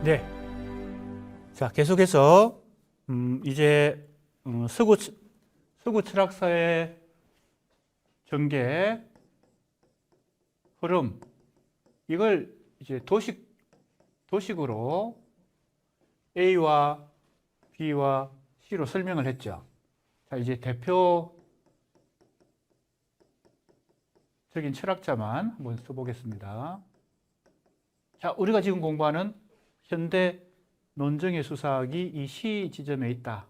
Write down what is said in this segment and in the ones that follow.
네. 자, 계속해서 이제 서구 철학사의 전개, 흐름, 이걸 이제 도식으로 A와 B와 C로 설명을 했죠. 자, 이제 대표적인 철학자만 한번 써보겠습니다. 자, 우리가 지금 공부하는 현대 논증의 수사학이 이 시 지점에 있다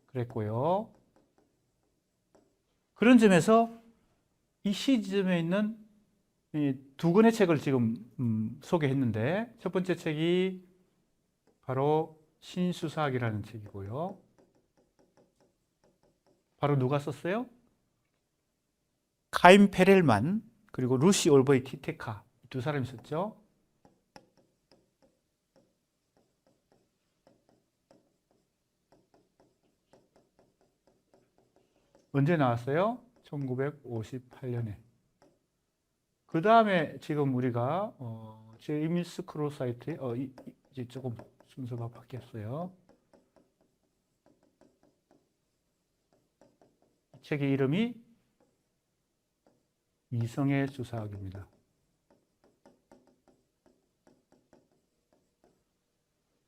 그랬고요. 그런 점에서 이 시 지점에 있는 이 두 권의 책을 지금 소개했는데, 첫 번째 책이 바로 신수사학이라는 책이고요. 바로 누가 썼어요? 카임 페렐만 그리고 루시 올버이 티테카, 두 사람이 썼죠. 언제 나왔어요? 1958년에. 그 다음에 지금 우리가 제임스 크로사이트의 이제 조금 순서가 바뀌었어요. 이 책의 이름이 이성의 수사학입니다.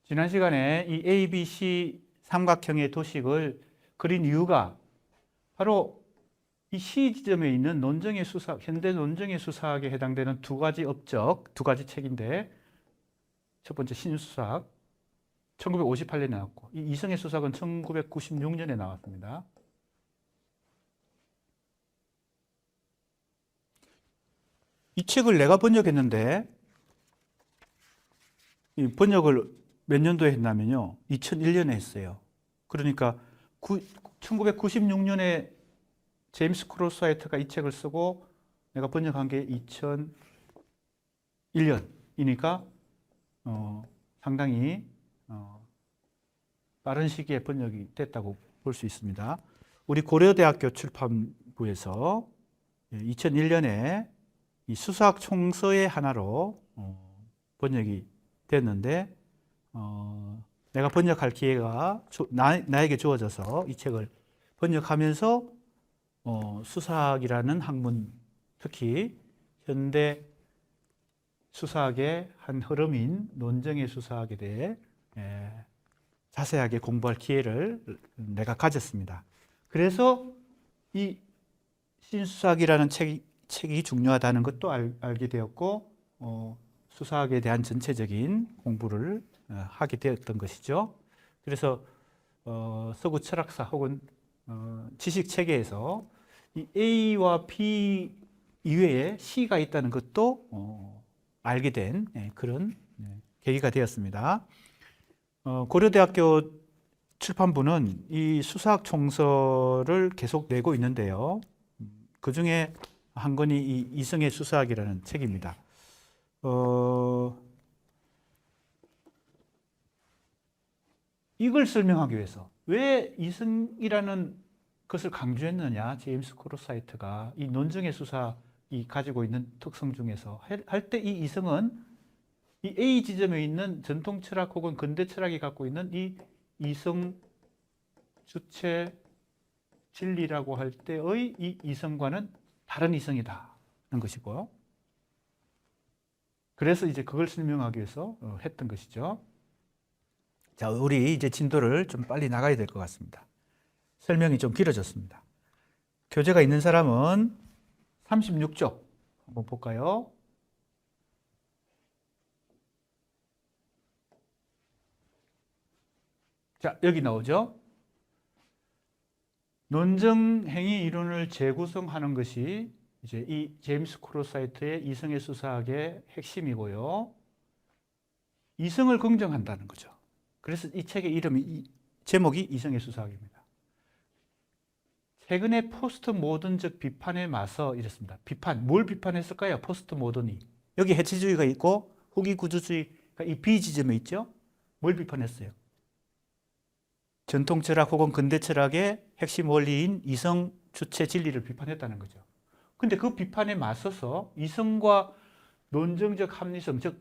지난 시간에 이 ABC 삼각형의 도식을 그린 이유가 바로 이 시 지점에 있는 논증의 수사학, 현대 논증의 수사학에 해당되는 두 가지 업적, 두 가지 책인데, 첫 번째 신수사학 1958년에 나왔고, 이 이성의 수사학은 1996년에 나왔습니다. 이 책을 내가 번역했는데, 이 번역을 몇 년도에 했냐면요, 2001년에 했어요. 그러니까 1996년에 제임스 크로사이트가 이 책을 쓰고 내가 번역한 게 2001년이니까 상당히 빠른 시기에 번역이 됐다고 볼 수 있습니다. 우리 고려대학교 출판부에서 2001년에 이 수사학 총서의 하나로 번역이 됐는데, 내가 번역할 기회가 나에게 주어져서 이 책을 번역하면서 수사학이라는 학문, 특히 현대 수사학의 한 흐름인 논증의 수사학에 대해 자세하게 공부할 기회를 내가 가졌습니다. 그래서 이 신수사학이라는 책이 중요하다는 것도 알게 되었고, 수사학에 대한 전체적인 공부를 하게 되었던 것이죠. 그래서 서구 철학사 혹은 지식 체계에서 이 A와 B 이외에 C가 있다는 것도 알게 된 그런 계기가 되었습니다. 고려대학교 출판부는 이 수사학 총서를 계속 내고 있는데요. 그 중에 한 권이 이 이성의 수사학이라는 책입니다. 이걸 설명하기 위해서 왜 이성이라는 것을 강조했느냐, 제임스 크로사이트가 이 논증의 수사이 가지고 있는 특성 중에서 할 때 이 이성은 이 A 지점에 있는 전통 철학 혹은 근대 철학이 갖고 있는 이 이성 주체 진리라고 할 때의 이 이성과는 다른 이성이다는 것이고요. 그래서 이제 그걸 설명하기 위해서 했던 것이죠. 자, 우리 이제 진도를 좀 빨리 나가야 될 것 같습니다. 설명이 좀 길어졌습니다. 교재가 있는 사람은 36쪽 한번 볼까요? 자, 여기 나오죠. 논증 행위 이론을 재구성하는 것이 이제 이 제임스 크로사이트의 이성의 수사학의 핵심이고요. 이성을 긍정한다는 거죠. 그래서 이 책의 제목이 이성의 수사학입니다. 최근에 포스트 모던적 비판에 맞서 이랬습니다. 뭘 비판했을까요? 포스트 모던이. 여기 해체주의가 있고 후기 구조주의가 이 B 지점에 있죠. 뭘 비판했어요? 전통 철학 혹은 근대 철학의 핵심 원리인 이성 주체 진리를 비판했다는 거죠. 근데 그 비판에 맞서서 이성과 논증적 합리성, 즉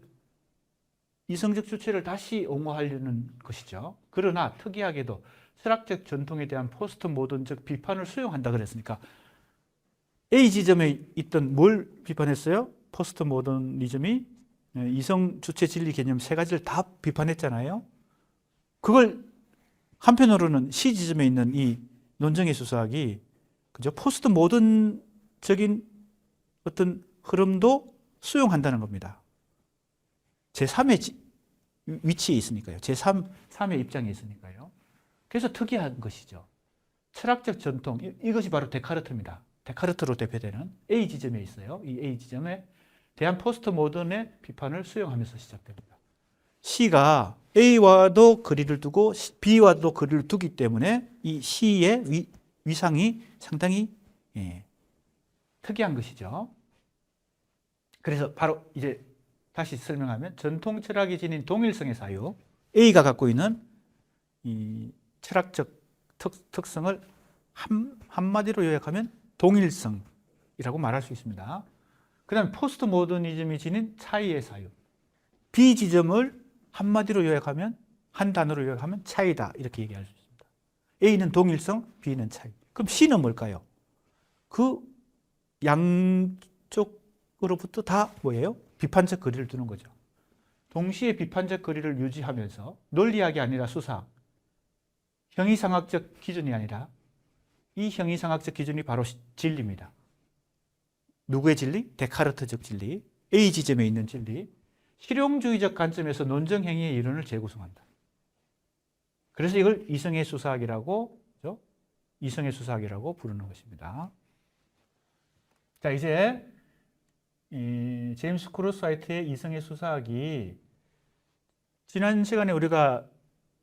이성적 주체를 다시 옹호하려는 것이죠. 그러나 특이하게도 철학적 전통에 대한 포스트 모던적 비판을 수용한다 그랬으니까 A 지점에 있던 뭘 비판했어요? 포스트 모더니즘이 이성 주체 진리 개념 세 가지를 다 비판했잖아요. 그걸 한편으로는 C 지점에 있는 이 논정의 수사학이 그죠? 포스트 모던적인 어떤 흐름도 수용한다는 겁니다. 제3의 위치에 있으니까요. 제3의 입장에 있으니까요. 그래서 특이한 것이죠. 철학적 전통, 이것이 바로 데카르트입니다. 데카르트로 대표되는 A 지점에 있어요. 이 A 지점에 대한 포스트 모던의 비판을 수용하면서 시작됩니다. C가 A와도 거리를 두고 B와도 거리를 두기 때문에 이 C의 위상이 상당히 특이한 것이죠. 그래서 바로 이제 다시 설명하면 전통 철학이 지닌 동일성의 사유, A가 갖고 있는 이 철학적 특성을 한마디로 요약하면 동일성이라고 말할 수 있습니다. 그 다음에 포스트 모더니즘이 지닌 차이의 사유, B 지점을 한마디로 요약하면 한 단어로 요약하면 차이다 이렇게 얘기할 수 있습니다. A는 동일성, B는 차이. 그럼 C는 뭘까요? 그 양쪽으로부터 다 뭐예요? 비판적 거리를 두는 거죠. 동시에 비판적 거리를 유지하면서 논리학이 아니라 수사학, 형이상학적 기준이 아니라 이 형이상학적 기준이 바로 진리입니다. 누구의 진리? 데카르트적 진리, A 지점에 있는 진리, 실용주의적 관점에서 논정행위의 이론을 재구성한다. 그래서 이걸 이성의 수사학이라고, 그렇죠? 이성의 수사학이라고 부르는 것입니다. 자, 이제 이 제임스 크루스하이트의 이성의 수사학이 지난 시간에 우리가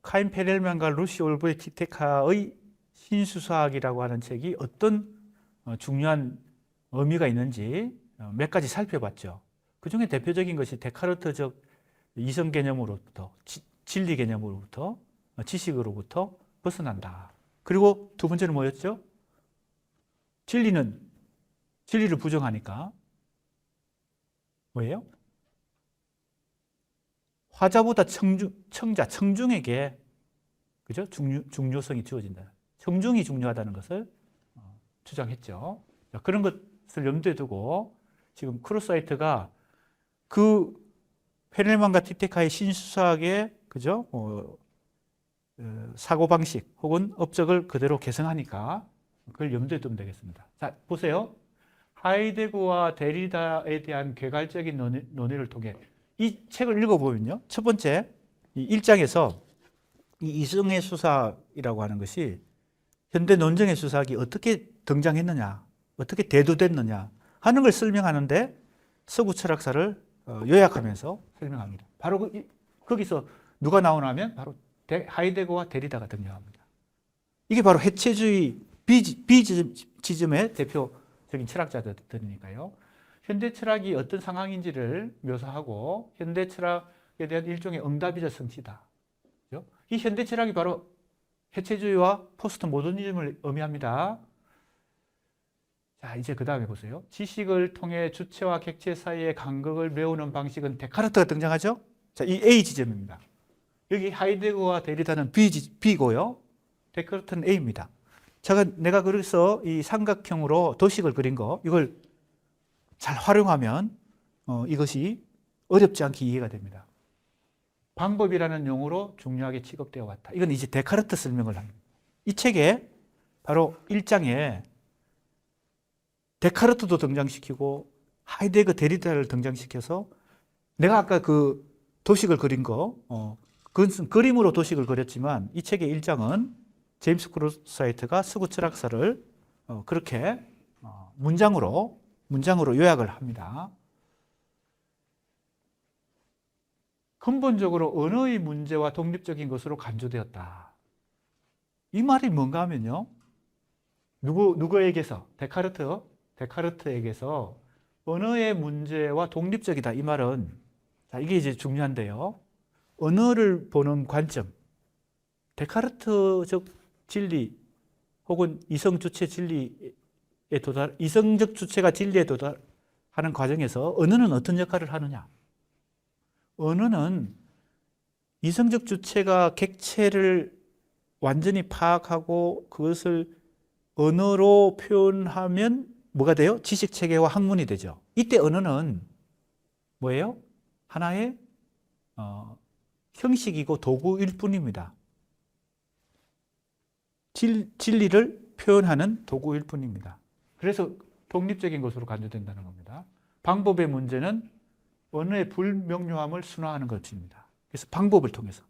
카인 페렐만과 루시 올브의 티테카의 신수사학이라고 하는 책이 어떤 중요한 의미가 있는지 몇 가지 살펴봤죠. 그 중에 대표적인 것이 데카르트적 이성 개념으로부터 진리 개념으로부터 지식으로부터 벗어난다. 그리고 두 번째는 뭐였죠? 진리를 부정하니까 뭐예요? 화자보다 청중에게 그죠? 중요성이 주어진다. 청중이 중요하다는 것을 주장했죠. 그런 것을 염두에 두고 지금 크루스하이트가 그 페렐만과 티테카의 신수사학의 그죠? 사고방식 혹은 업적을 그대로 개성하니까 그걸 염두에 두면 되겠습니다. 자, 보세요. 하이데거와 데리다에 대한 개괄적인 논의를 통해 이 책을 읽어보면요. 첫 번째, 이 1장에서 이 이성의 수사학이라고 하는 것이 현대 논정의 수사학이 어떻게 등장했느냐, 어떻게 대두됐느냐 하는 걸 설명하는데 서구 철학사를 요약하면서 설명합니다. 바로 거기서 누가 나오냐면 바로 하이데거와 데리다가 등장합니다. 이게 바로 해체주의 비지즘의 대표적인 철학자들이니까요. 현대 철학이 어떤 상황인지를 묘사하고 현대 철학에 대한 일종의 응답이자 성취다. 이 현대 철학이 바로 해체주의와 포스트 모더니즘을 의미합니다. 자, 이제 그 다음에 보세요. 지식을 통해 주체와 객체 사이의 간극을 메우는 방식은 데카르트가 등장하죠. 자, 이 A 지점입니다. 여기 하이데거와 데리다는 B고요. 데카르트는 A입니다. 내가 그래서 이 삼각형으로 도식을 그린 거, 이걸 잘 활용하면 이것이 어렵지 않게 이해가 됩니다. 방법이라는 용어로 중요하게 취급되어 왔다. 이건 이제 데카르트 설명을 합니다. 이 책에 바로 1장에 데카르트도 등장시키고 하이데거 데리다를 등장시켜서 내가 아까 그 도식을 그린 거, 그것은 그림으로 도식을 그렸지만 이 책의 1장은 제임스 크루스하이트가 서구 철학사를 그렇게 문장으로 요약을 합니다. 근본적으로 언어의 문제와 독립적인 것으로 간주되었다. 이 말이 뭔가 하면요. 누구에게서? 데카르트에게서 언어의 문제와 독립적이다. 이 말은, 자, 이게 이제 중요한데요. 언어를 보는 관점, 데카르트적 진리 혹은 이성적 주체가 진리에 도달하는 과정에서 언어는 어떤 역할을 하느냐? 언어는 이성적 주체가 객체를 완전히 파악하고 그것을 언어로 표현하면 뭐가 돼요? 지식체계와 학문이 되죠. 이때 언어는 뭐예요? 하나의 형식이고 도구일 뿐입니다. 진리를 표현하는 도구일 뿐입니다. 그래서 독립적인 것으로 간주된다는 겁니다. 방법의 문제는 언어의 불명료함을 순화하는 것입니다. 그래서 방법을 통해서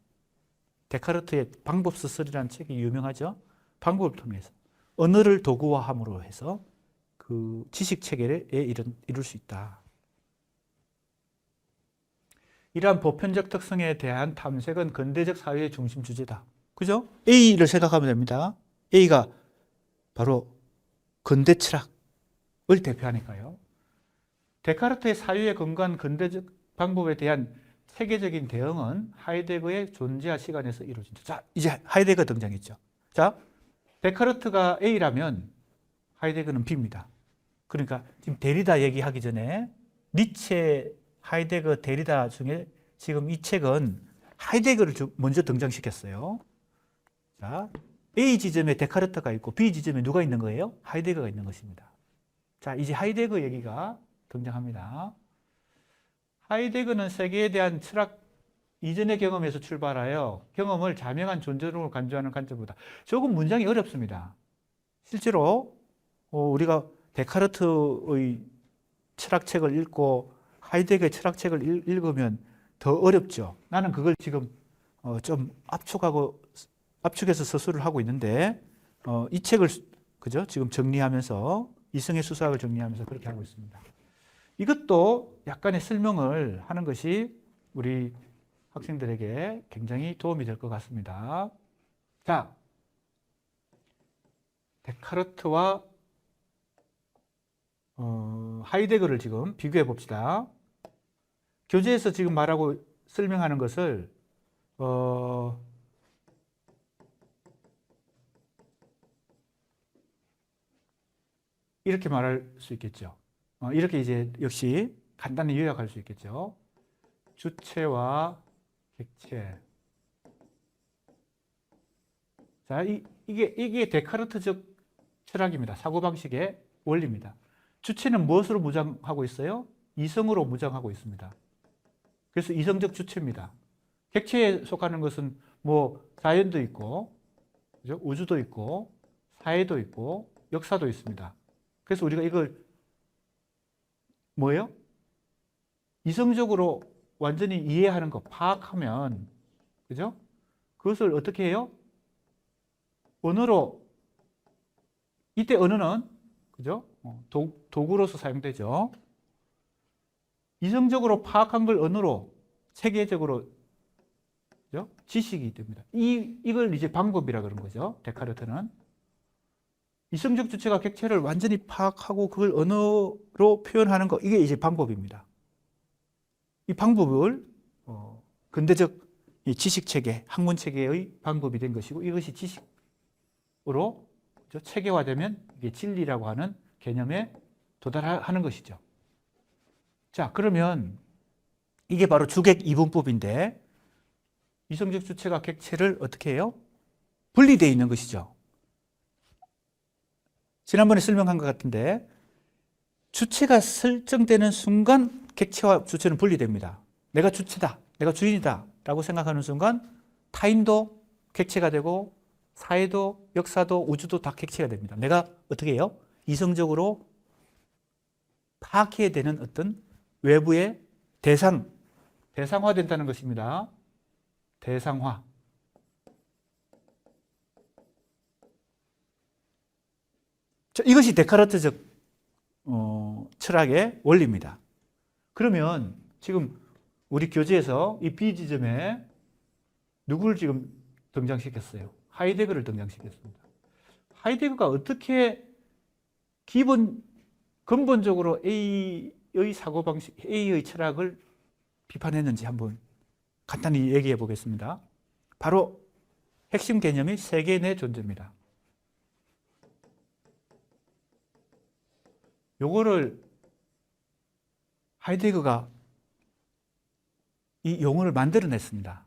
데카르트의 방법서설이라는 책이 유명하죠. 방법을 통해서 언어를 도구화함으로 해서 그 지식 체계에 이룰 수 있다. 이러한 보편적 특성에 대한 탐색은 근대적 사회의 중심 주제다. 그죠? A를 생각하면 됩니다. A가 바로 근대 철학을 대표하니까요. 데카르트의 사유에 근거한 근대적 방법에 대한 세계적인 대응은 하이데거의 존재와 시간에서 이루어진다. 자, 이제 하이데거 등장했죠. 자, 데카르트가 A라면 하이데거는 B입니다. 그러니까 지금 데리다 얘기하기 전에 니체, 하이데거, 데리다 중에 지금 이 책은 하이데거를 먼저 등장시켰어요. 자, A 지점에 데카르트가 있고 B 지점에 누가 있는 거예요? 하이데거가 있는 것입니다. 자, 이제 하이데거 얘기가 등장합니다. 하이데거는 세계에 대한 철학 이전의 경험에서 출발하여 경험을 자명한 존재로 간주하는 관점보다 조금 문장이 어렵습니다. 실제로 우리가 데카르트의 철학책을 읽고 하이데거의 철학책을 읽으면 더 어렵죠. 나는 그걸 지금 좀 압축해서 서술을 하고 있는데 이 책을 그죠? 지금 정리하면서 이성의 수사학을 정리하면서 그렇게 하고 있습니다. 이것도 약간의 설명을 하는 것이 우리 학생들에게 굉장히 도움이 될 것 같습니다. 자, 데카르트와 하이데거를 지금 비교해 봅시다. 교재에서 지금 말하고 설명하는 것을 이렇게 말할 수 있겠죠. 이렇게 이제 역시 간단히 요약할 수 있겠죠. 주체와 객체. 자, 이게 데카르트적 철학입니다. 사고방식의 원리입니다. 주체는 무엇으로 무장하고 있어요? 이성으로 무장하고 있습니다. 그래서 이성적 주체입니다. 객체에 속하는 것은 뭐 자연도 있고, 그죠? 우주도 있고, 사회도 있고, 역사도 있습니다. 그래서 우리가 이걸 뭐예요? 이성적으로 완전히 이해하는 거, 파악하면, 그죠? 그것을 어떻게 해요? 언어로, 이때 언어는, 그죠? 도구로서 사용되죠. 이성적으로 파악한 걸 언어로, 체계적으로, 그죠? 지식이 됩니다. 이걸 이제 방법이라 그런 거죠. 데카르트는. 이성적 주체가 객체를 완전히 파악하고 그걸 언어로 표현하는 거, 이게 이제 방법입니다. 이 방법을 근대적 지식체계, 학문체계의 방법이 된 것이고 이것이 지식으로 체계화되면 이게 진리라고 하는 개념에 도달하는 것이죠. 자, 그러면 이게 바로 주객 이분법인데 이성적 주체가 객체를 어떻게 해요? 분리되어 있는 것이죠. 지난번에 설명한 것 같은데 주체가 설정되는 순간 객체와 주체는 분리됩니다. 내가 주체다, 내가 주인이다 라고 생각하는 순간 타인도 객체가 되고 사회도 역사도 우주도 다 객체가 됩니다. 내가 어떻게 해요? 이성적으로 파악해야 되는 어떤 외부의 대상화된다는 것입니다. 대상화. 이것이 데카르트적 철학의 원리입니다. 그러면 지금 우리 교재에서 이 B 지점에 누구를 지금 등장시켰어요? 하이데거를 등장시켰습니다. 하이데거가 어떻게 근본적으로 A의 사고방식, A의 철학을 비판했는지 한번 간단히 얘기해 보겠습니다. 바로 핵심 개념이 세계 내 존재입니다. 요거를 하이데거가 이 용어를 만들어냈습니다.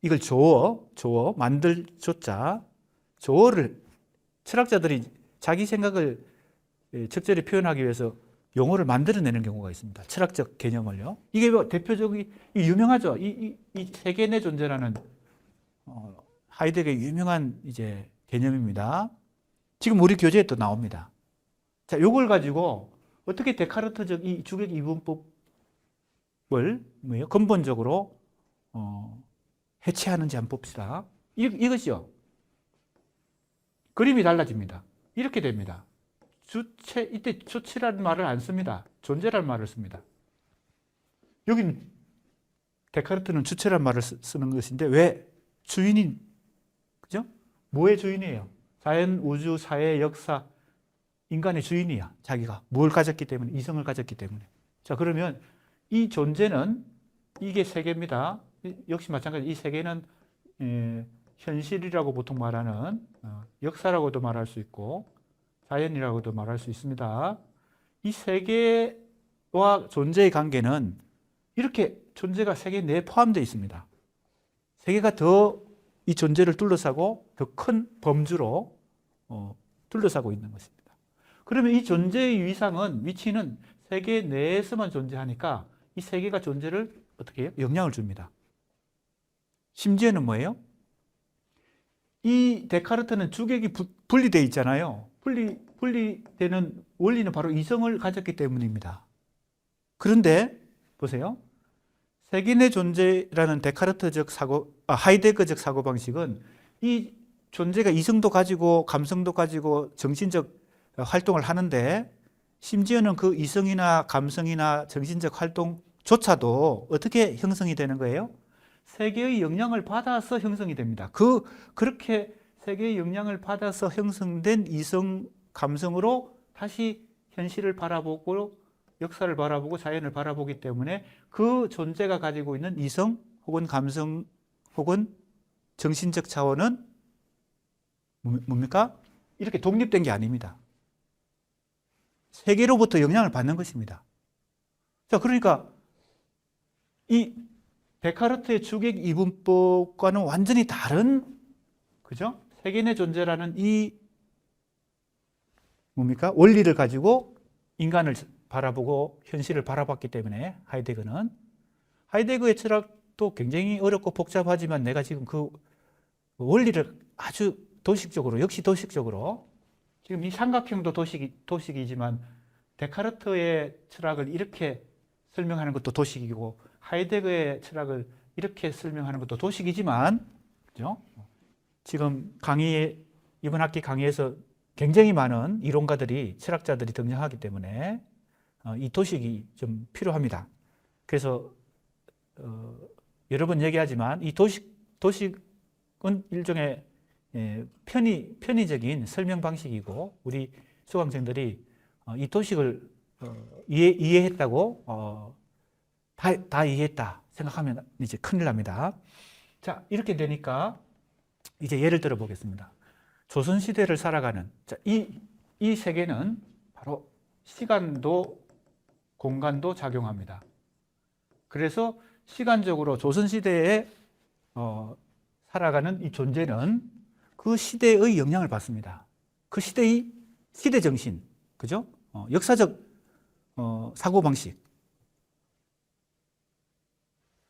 이걸 조어, 만들 조자, 조어를 철학자들이 자기 생각을 적절히 표현하기 위해서 용어를 만들어내는 경우가 있습니다. 철학적 개념을요. 이게 뭐 대표적인 유명하죠. 이 세계 내 존재라는 하이데거의 유명한 이제 개념입니다. 지금 우리 교재에 또 나옵니다. 자, 요걸 가지고 어떻게 데카르트적 이 주객 이분법을 근본적으로 해체하는지 한번 봅시다. 이것이요. 그림이 달라집니다. 이렇게 됩니다. 주체, 이때 주체라는 말을 안 씁니다. 존재라는 말을 씁니다. 여긴 데카르트는 주체라는 말을 쓰는 것인데 왜 주인이, 그죠? 뭐의 주인이에요? 자연, 우주, 사회, 역사, 인간의 주인이야. 자기가 뭘 가졌기 때문에, 이성을 가졌기 때문에. 자, 그러면 이 존재는 이게 세계입니다. 역시 마찬가지. 이 세계는 현실이라고 보통 말하는 역사라고도 말할 수 있고 자연이라고도 말할 수 있습니다. 이 세계와 존재의 관계는 이렇게 존재가 세계 내에 포함되어 있습니다. 세계가 더 이 존재를 둘러싸고 더 큰 범주로 둘러싸고 있는 것입니다. 그러면 이 존재의 위치는 세계 내에서만 존재하니까 이 세계가 존재를 어떻게 해요? 영향을 줍니다. 심지어는 뭐예요? 이 데카르트는 주객이 분리되어 있잖아요. 분리되는 원리는 바로 이성을 가졌기 때문입니다. 그런데 보세요. 세계 내 존재라는 데카르트적 하이데거적 사고방식은 이 존재가 이성도 가지고 감성도 가지고 정신적 활동을 하는데 심지어는 그 이성이나 감성이나 정신적 활동조차도 어떻게 형성이 되는 거예요? 세계의 영향을 받아서 형성이 됩니다. 그렇게 세계의 영향을 받아서 형성된 이성, 감성으로 다시 현실을 바라보고 역사를 바라보고 자연을 바라보기 때문에 그 존재가 가지고 있는 이성 혹은 감성 혹은 정신적 차원은 뭡니까? 이렇게 독립된 게 아닙니다. 세계로부터 영향을 받는 것입니다. 자, 그러니까 이 데카르트의 주객 이분법과는 완전히 다른, 그죠? 세계 내 존재라는 이 원리를 가지고 인간을 바라보고 현실을 바라봤기 때문에 하이데거의 철학도 굉장히 어렵고 복잡하지만 내가 지금 그 원리를 아주 역시 도식적으로 지금 이 삼각형도 도식이지만 데카르트의 철학을 이렇게 설명하는 것도 도식이고 하이데거의 철학을 이렇게 설명하는 것도 도식이지만, 그죠? 지금 이번 학기 강의에서 굉장히 많은 이론가들이, 철학자들이 등장하기 때문에 이 도식이 좀 필요합니다. 그래서 여러 번 얘기하지만 이 도식은 일종의 편의적인 설명 방식이고 우리 수강생들이 이 도식을 이해했다고 다 이해했다 생각하면 이제 큰일 납니다. 자, 이렇게 되니까 이제 예를 들어 보겠습니다. 조선시대를 살아가는, 자, 이 세계는 바로 시간도 공간도 작용합니다. 그래서 시간적으로 조선시대에 살아가는 이 존재는 그 시대의 영향을 받습니다. 그 시대의 시대정신, 그죠? 역사적 사고방식,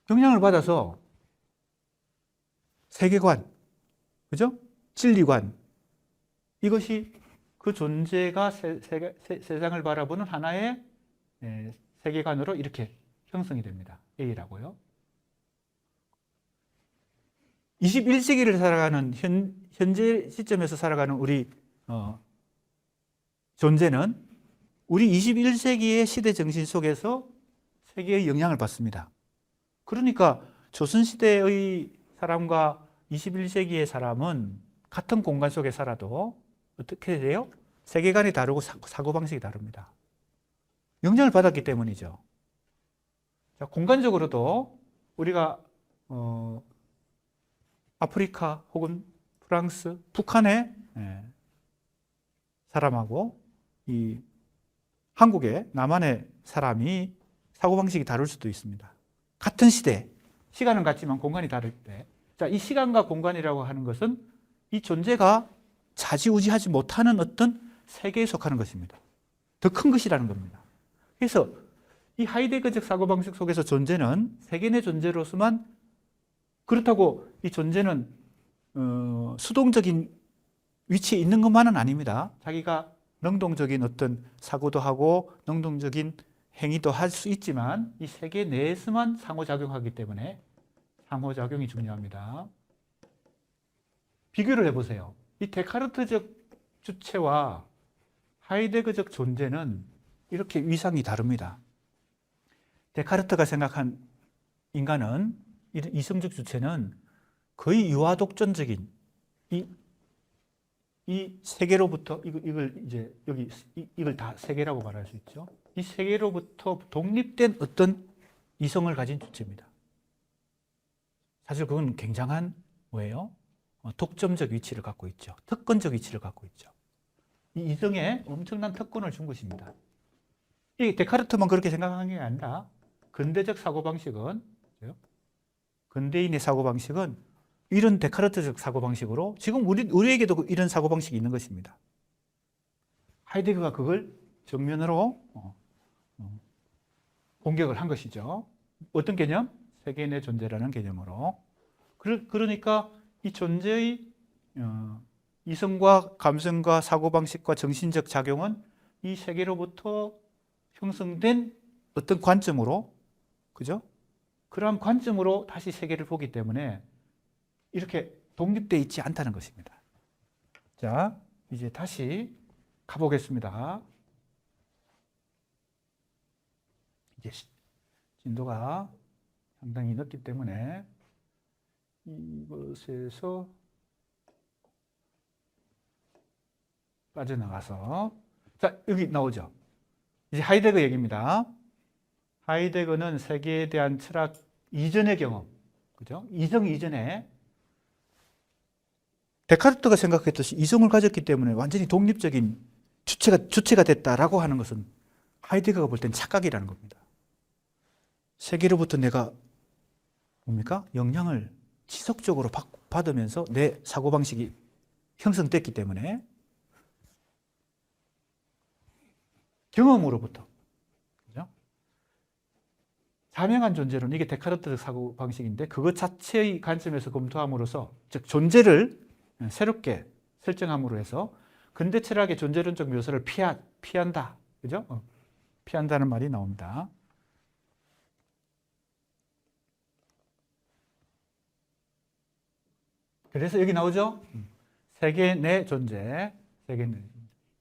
영향을 받아서 세계관, 그죠? 진리관, 이것이 그 존재가 세상을 바라보는 하나의 세계관으로 이렇게 형성이 됩니다. A라고요. 21세기를 살아가는 현재 시점에서 살아가는 우리 존재는 우리 21세기의 시대 정신 속에서 세계의 영향을 받습니다. 그러니까 조선시대의 사람과 21세기의 사람은 같은 공간 속에 살아도 어떻게 돼요? 세계관이 다르고 사고방식이 다릅니다. 영향을 받았기 때문이죠. 자, 공간적으로도 우리가 아프리카 혹은 프랑스, 북한의 사람하고 이 한국의 남한의 사람이 사고방식이 다를 수도 있습니다. 같은 시대, 시간은 같지만 공간이 다를 때 자, 이 시간과 공간이라고 하는 것은 이 존재가 좌지우지하지 못하는 어떤 세계에 속하는 것입니다. 더 큰 것이라는 겁니다. 그래서 이 하이데거적 사고방식 속에서 존재는 세계 내 존재로서만, 그렇다고 이 존재는 수동적인 위치에 있는 것만은 아닙니다. 자기가 능동적인 어떤 사고도 하고 능동적인 행위도 할 수 있지만 이 세계 내에서만 상호작용하기 때문에 상호작용이 중요합니다. 비교를 해보세요. 이 데카르트적 주체와 하이데거적 존재는 이렇게 위상이 다릅니다. 데카르트가 생각한 인간은, 이성적 주체는 거의 유아독존적인 이 세계로부터, 이걸 이제 여기 이걸 다 세계라고 말할 수 있죠. 이 세계로부터 독립된 어떤 이성을 가진 주체입니다. 사실 그건 굉장한 뭐예요? 독점적 위치를 갖고 있죠. 특권적 위치를 갖고 있죠. 이 이성에 엄청난 특권을 준 것입니다. 이 데카르트만 그렇게 생각하는 게 아니라 근대적 사고방식은, 근대인의 사고방식은 이런 데카르트적 사고방식으로 지금 우리에게도 이런 사고방식이 있는 것입니다. 하이데거가 그걸 정면으로 공격을 한 것이죠. 어떤 개념? 세계 내 존재라는 개념으로. 그러니까 이 존재의 이성과 감성과 사고방식과 정신적 작용은 이 세계로부터 형성된 어떤 관점으로, 그죠? 그러한 관점으로 다시 세계를 보기 때문에 이렇게 독립되어 있지 않다는 것입니다. 자, 이제 다시 가보겠습니다. 이제 진도가 상당히 늦기 때문에 이것에서 빠져나가서, 자, 여기 나오죠. 이제 하이데거 얘기입니다. 하이데거는 세계에 대한 철학 이전의 경험, 그죠? 이성 이전에 데카르트가 생각했듯이 이성을 가졌기 때문에 완전히 독립적인 주체가 됐다라고 하는 것은 하이데거가 볼 땐 착각이라는 겁니다. 세계로부터 내가 뭡니까? 영향을 지속적으로 받으면서 내 사고방식이 형성됐기 때문에 경험으로부터, 그죠? 자명한 존재론, 이게 데카르트적 사고방식인데 그것 자체의 관점에서 검토함으로써, 즉 존재를 새롭게 설정함으로 해서 근대 철학의 존재론적 묘사를 피한다, 그죠? 피한다는 말이 나옵니다. 그래서 여기 나오죠? 세계 내 존재, 세계 내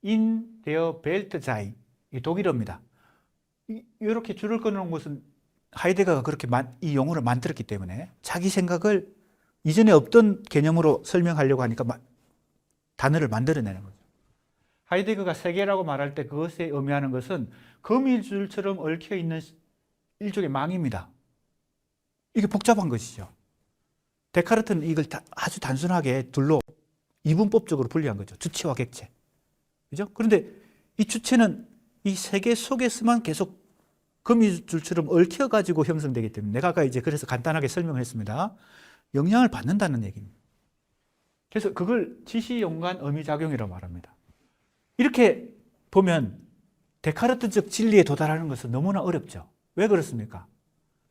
in der Welt sei, 이 독일어입니다. 이렇게 줄을 끊어놓은 것은 하이데거가 그렇게 이 용어를 만들었기 때문에 자기 생각을 이전에 없던 개념으로 설명하려고 하니까 단어를 만들어내는 거죠. 하이데거가 세계라고 말할 때 그것에 의미하는 것은 거미줄처럼 얽혀있는 일종의 망입니다. 이게 복잡한 것이죠. 데카르트는 이걸 아주 단순하게 둘로 이분법적으로 분리한 거죠. 주체와 객체. 그죠? 그런데 이 주체는 이 세계 속에서만 계속 거미줄처럼 얽혀가지고 형성되기 때문에, 내가 아까 이제 그래서 간단하게 설명했습니다. 영향을 받는다는 얘기입니다. 그래서 그걸 지시연관 의미작용이라고 말합니다. 이렇게 보면 데카르트적 진리에 도달하는 것은 너무나 어렵죠. 왜 그렇습니까?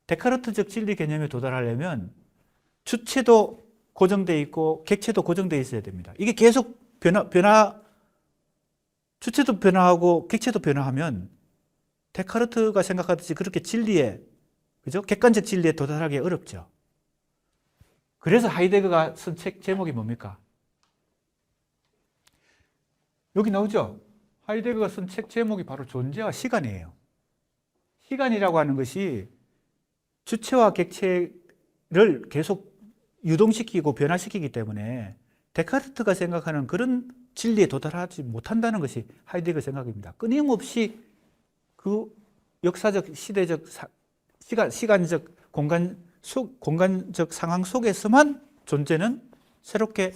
데카르트적 진리 개념에 도달하려면 주체도 고정되어 있고 객체도 고정되어 있어야 됩니다. 이게 계속 주체도 변화하고 객체도 변화하면 데카르트가 생각하듯이 그렇게 진리에, 그죠? 객관적 진리에 도달하기 어렵죠. 그래서 하이데거가 쓴 책 제목이 뭡니까? 여기 나오죠? 하이데거가 쓴 책 제목이 바로 존재와 시간이에요. 시간이라고 하는 것이 주체와 객체를 계속 유동시키고 변화시키기 때문에 데카르트가 생각하는 그런 진리에 도달하지 못한다는 것이 하이데거 생각입니다. 끊임없이 그 역사적, 시대적, 시간적, 공간적 상황 속에서만 존재는 새롭게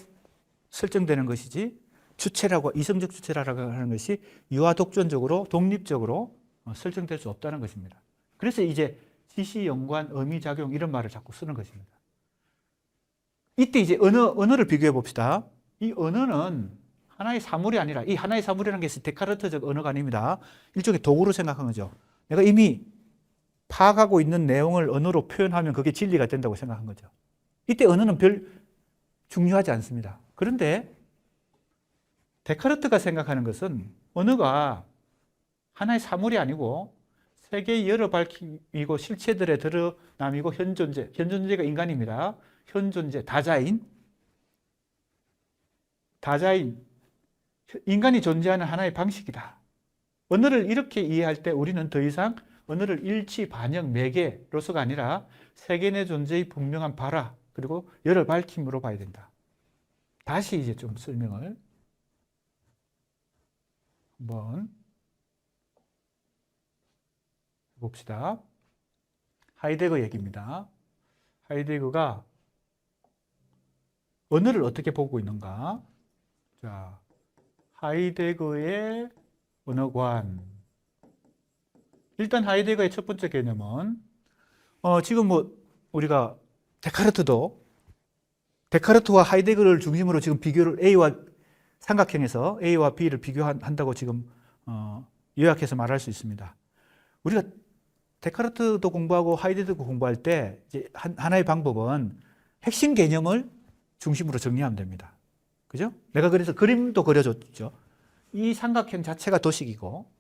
설정되는 것이지, 주체라고, 이성적 주체라고 하는 것이 유아독존적으로, 독립적으로 설정될 수 없다는 것입니다. 그래서 이제 지시, 연관, 의미작용 이런 말을 자꾸 쓰는 것입니다. 이때 이제 언어를 비교해 봅시다. 이 언어는 하나의 사물이 아니라, 이 하나의 사물이라는 게 데카르트적 언어가 아닙니다. 일종의 도구로 생각한 거죠. 내가 이미 파악하고 있는 내용을 언어로 표현하면 그게 진리가 된다고 생각한 거죠. 이때 언어는 별 중요하지 않습니다. 그런데 데카르트가 생각하는 것은 언어가 하나의 사물이 아니고 세계의 여러 밝힘이고 실체들의 드러남이고 현존재가 인간입니다. 현존재, 다자인, 인간이 존재하는 하나의 방식이다. 언어를 이렇게 이해할 때 우리는 더 이상 언어를 일치, 반영, 매개로서가 아니라 세계 내 존재의 분명한 발화, 그리고 여러 밝힘으로 봐야 된다. 다시 이제 좀 설명을 한번 봅시다. 하이데거 얘기입니다. 하이데거가 언어를 어떻게 보고 있는가? 자, 하이데거의 언어관. 일단 하이데거의 첫 번째 개념은 지금 뭐 우리가 데카르트와 하이데거를 중심으로 지금 비교를 A와 삼각형에서 A와 B를 비교한다고 지금 요약해서 말할 수 있습니다. 우리가 데카르트도 공부하고 하이데거도 공부할 때 이제 하나의 방법은 핵심 개념을 중심으로 정리하면 됩니다. 그죠? 내가 그래서 그림도 그려줬죠. 이 삼각형 자체가 도식이고,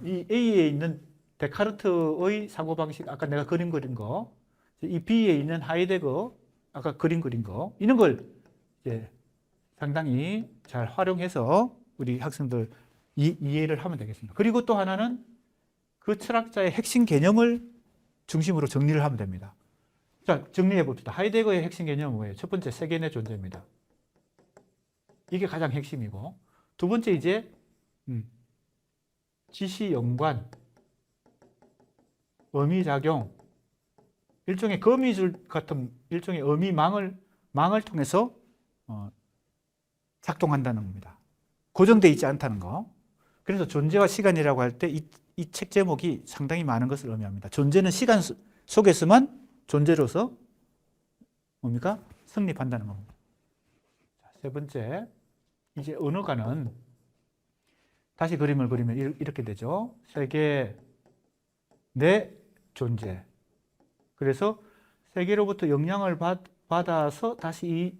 이 A에 있는 데카르트의 사고방식, 아까 내가 그림 그린 거, 이 B에 있는 하이데거, 아까 그림 그린 거, 이런 걸 이제 상당히 잘 활용해서 우리 학생들 이해를 하면 되겠습니다. 그리고 또 하나는 그 철학자의 핵심 개념을 중심으로 정리를 하면 됩니다. 자, 정리해 봅시다. 하이데거의 핵심 개념은 뭐예요? 첫 번째, 세계 내 존재입니다. 이게 가장 핵심이고, 두 번째 이제 지시 연관, 의미작용, 일종의 거미줄 같은 일종의 의미망을 통해서 작동한다는 겁니다. 고정되어 있지 않다는 거. 그래서 존재와 시간이라고 할 때 이 책 제목이 상당히 많은 것을 의미합니다. 존재는 시간 속에서만 존재로서 뭡니까? 성립한다는 겁니다. 세 번째, 이제 언어가는 다시 그림을 그리면 이렇게 되죠. 세계 내 존재. 그래서 세계로부터 영향을 받아서 다시 이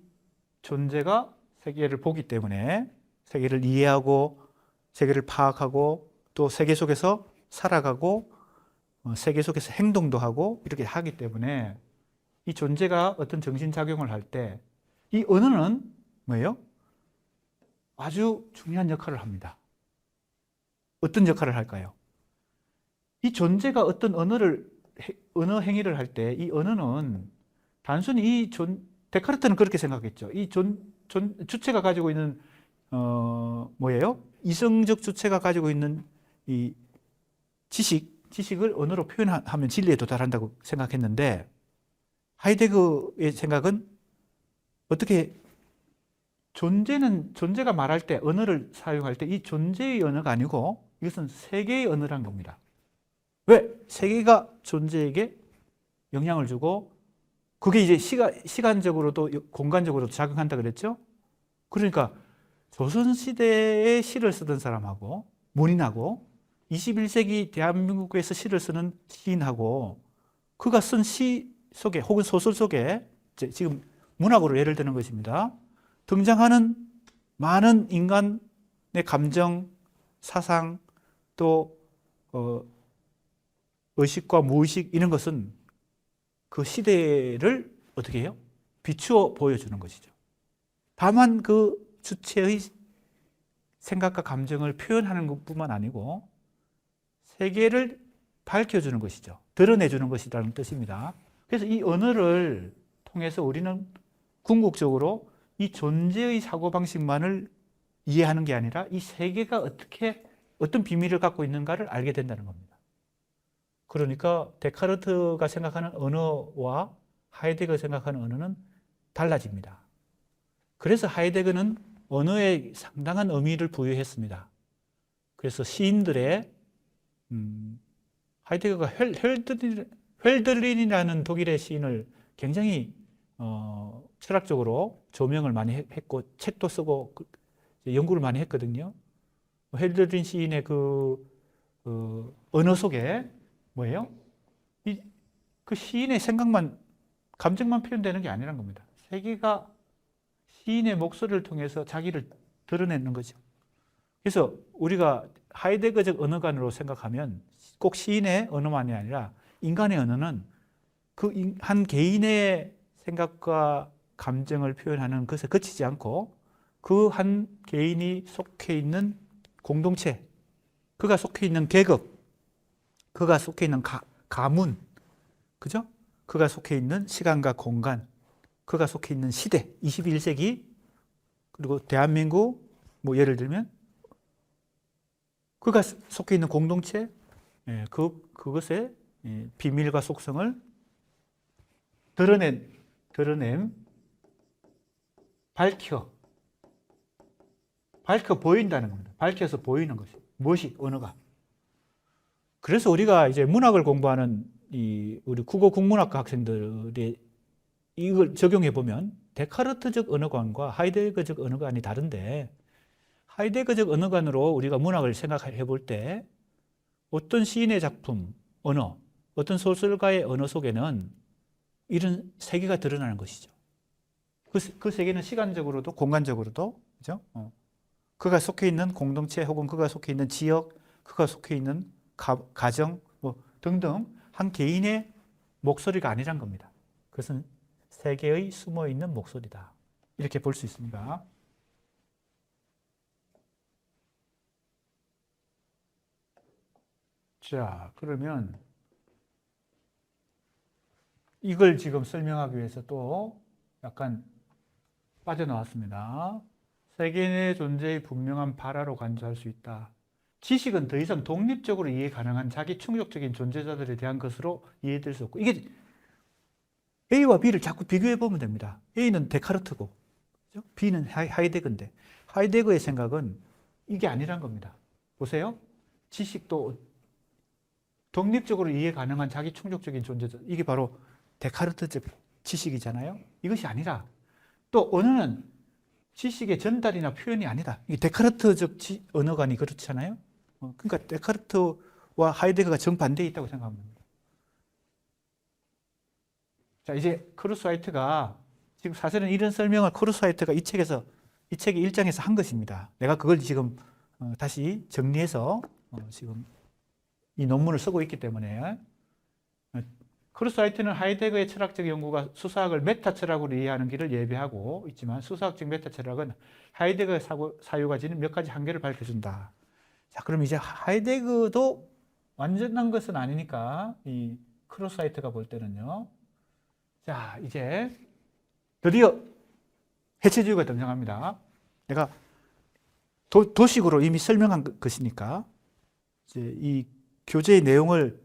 존재가 세계를 보기 때문에 세계를 이해하고 세계를 파악하고 또 세계 속에서 살아가고 세계 속에서 행동도 하고 이렇게 하기 때문에 이 존재가 어떤 정신작용을 할 때 이 언어는 뭐예요? 아주 중요한 역할을 합니다. 어떤 역할을 할까요? 이 존재가 어떤 언어 행위를 할 때 이 언어는 단순히 데카르트는 그렇게 생각했죠. 이 주체가 가지고 있는 뭐예요? 이성적 주체가 가지고 있는 이 지식을 언어로 표현하면 진리에 도달한다고 생각했는데 하이데거의 생각은 어떻게 존재가 말할 때 언어를 사용할 때 이 존재의 언어가 아니고 이것은 세계의 언어란 겁니다. 왜? 세계가 존재에게 영향을 주고 그게 이제 시간적으로도 공간적으로도 작용한다 그랬죠? 그러니까 조선시대에 시를 쓰던 사람하고 문인하고 21세기 대한민국에서 시를 쓰는 시인하고 그가 쓴 시 속에 혹은 소설 속에 지금 문학으로 예를 드는 것입니다. 등장하는 많은 인간의 감정, 사상, 또 의식과 무의식 이런 것은 그 시대를 어떻게 해요? 비추어 보여주는 것이죠. 다만 그 주체의 생각과 감정을 표현하는 것뿐만 아니고 세계를 밝혀주는 것이죠. 드러내주는 것이라는 뜻입니다. 그래서 이 언어를 통해서 우리는 궁극적으로 이 존재의 사고방식만을 이해하는 게 아니라 이 세계가 어떤 비밀을 갖고 있는가를 알게 된다는 겁니다. 그러니까 데카르트가 생각하는 언어와 하이데거가 생각하는 언어는 달라집니다. 그래서 하이데거는 언어에 상당한 의미를 부여했습니다. 그래서 시인들의 하이데거가 헬들린이라는 독일의 시인을 굉장히 철학적으로 조명을 많이 했고 책도 쓰고 연구를 많이 했거든요. 헤들린 시인의 그 언어 속에 뭐예요? 그 시인의 생각만, 감정만 표현되는 게 아니란 겁니다. 세계가 시인의 목소리를 통해서 자기를 드러내는 거죠. 그래서 우리가 하이데거적 언어관으로 생각하면 꼭 시인의 언어만이 아니라 인간의 언어는 그 한 개인의 생각과 감정을 표현하는 것에 그치지 않고 그 한 개인이 속해 있는 공동체, 그가 속해 있는 계급, 그가 속해 있는 가문, 그죠? 그가 속해 있는 시간과 공간, 그가 속해 있는 시대, 21세기, 그리고 대한민국, 뭐 예를 들면 그가 속해 있는 공동체, 그것의 비밀과 속성을 드러냄, 밝혀 보인다는 겁니다. 밝혀서 보이는 것이. 무엇이? 언어가. 그래서 우리가 이제 문학을 공부하는 우리 국어 국문학과 학생들이 이걸 적용해 보면 데카르트적 언어관과 하이데거적 언어관이 다른데, 하이데거적 언어관으로 우리가 문학을 생각해 볼 때 어떤 시인의 작품, 언어, 어떤 소설가의 언어 속에는 이런 세계가 드러나는 것이죠. 그 세계는 시간적으로도 공간적으로도, 그죠? 그가 속해 있는 공동체 혹은 그가 속해 있는 지역, 그가 속해 있는 가정 뭐 등등 한 개인의 목소리가 아니란 겁니다. 그것은 세계의 숨어 있는 목소리다. 이렇게 볼 수 있습니다. 자, 그러면 이걸 지금 설명하기 위해서 또 약간 빠져나왔습니다. 세계 내 존재의 분명한 발화로 간주할 수 있다. 지식은 더 이상 독립적으로 이해 가능한 자기 충족적인 존재자들에 대한 것으로 이해될 수 없고, 이게 A와 B를 자꾸 비교해 보면 됩니다. A는 데카르트고 B는 하이데거인데, 하이데거의 생각은 이게 아니란 겁니다. 보세요. 지식도 독립적으로 이해 가능한 자기 충족적인 존재자, 이게 바로 데카르트적 지식이잖아요. 이것이 아니라 또 언어는 지식의 전달이나 표현이 아니다. 이게 데카르트적 언어관이 그렇잖아요. 그러니까 데카르트와 하이데거가 정반대에 있다고 생각합니다. 자, 이제 크루스화이트가 지금 사실은 이런 설명을 크루스화이트가 이 책의 1장에서 한 것입니다. 내가 그걸 지금 다시 정리해서 지금 이 논문을 쓰고 있기 때문에, 크루스화이트는 하이데거의 철학적 연구가 수사학을 메타 철학으로 이해하는 길을 예배하고 있지만, 수사학적 메타 철학은 하이데거의 사유가 지닌 몇 가지 한계를 밝혀준다. 자, 그럼 이제 하이데거도 완전한 것은 아니니까 이 크루스화이트가 볼 때는요. 자, 이제 드디어 해체주의가 등장합니다. 내가 도식으로 이미 설명한 것이니까 이제 이 교재의 내용을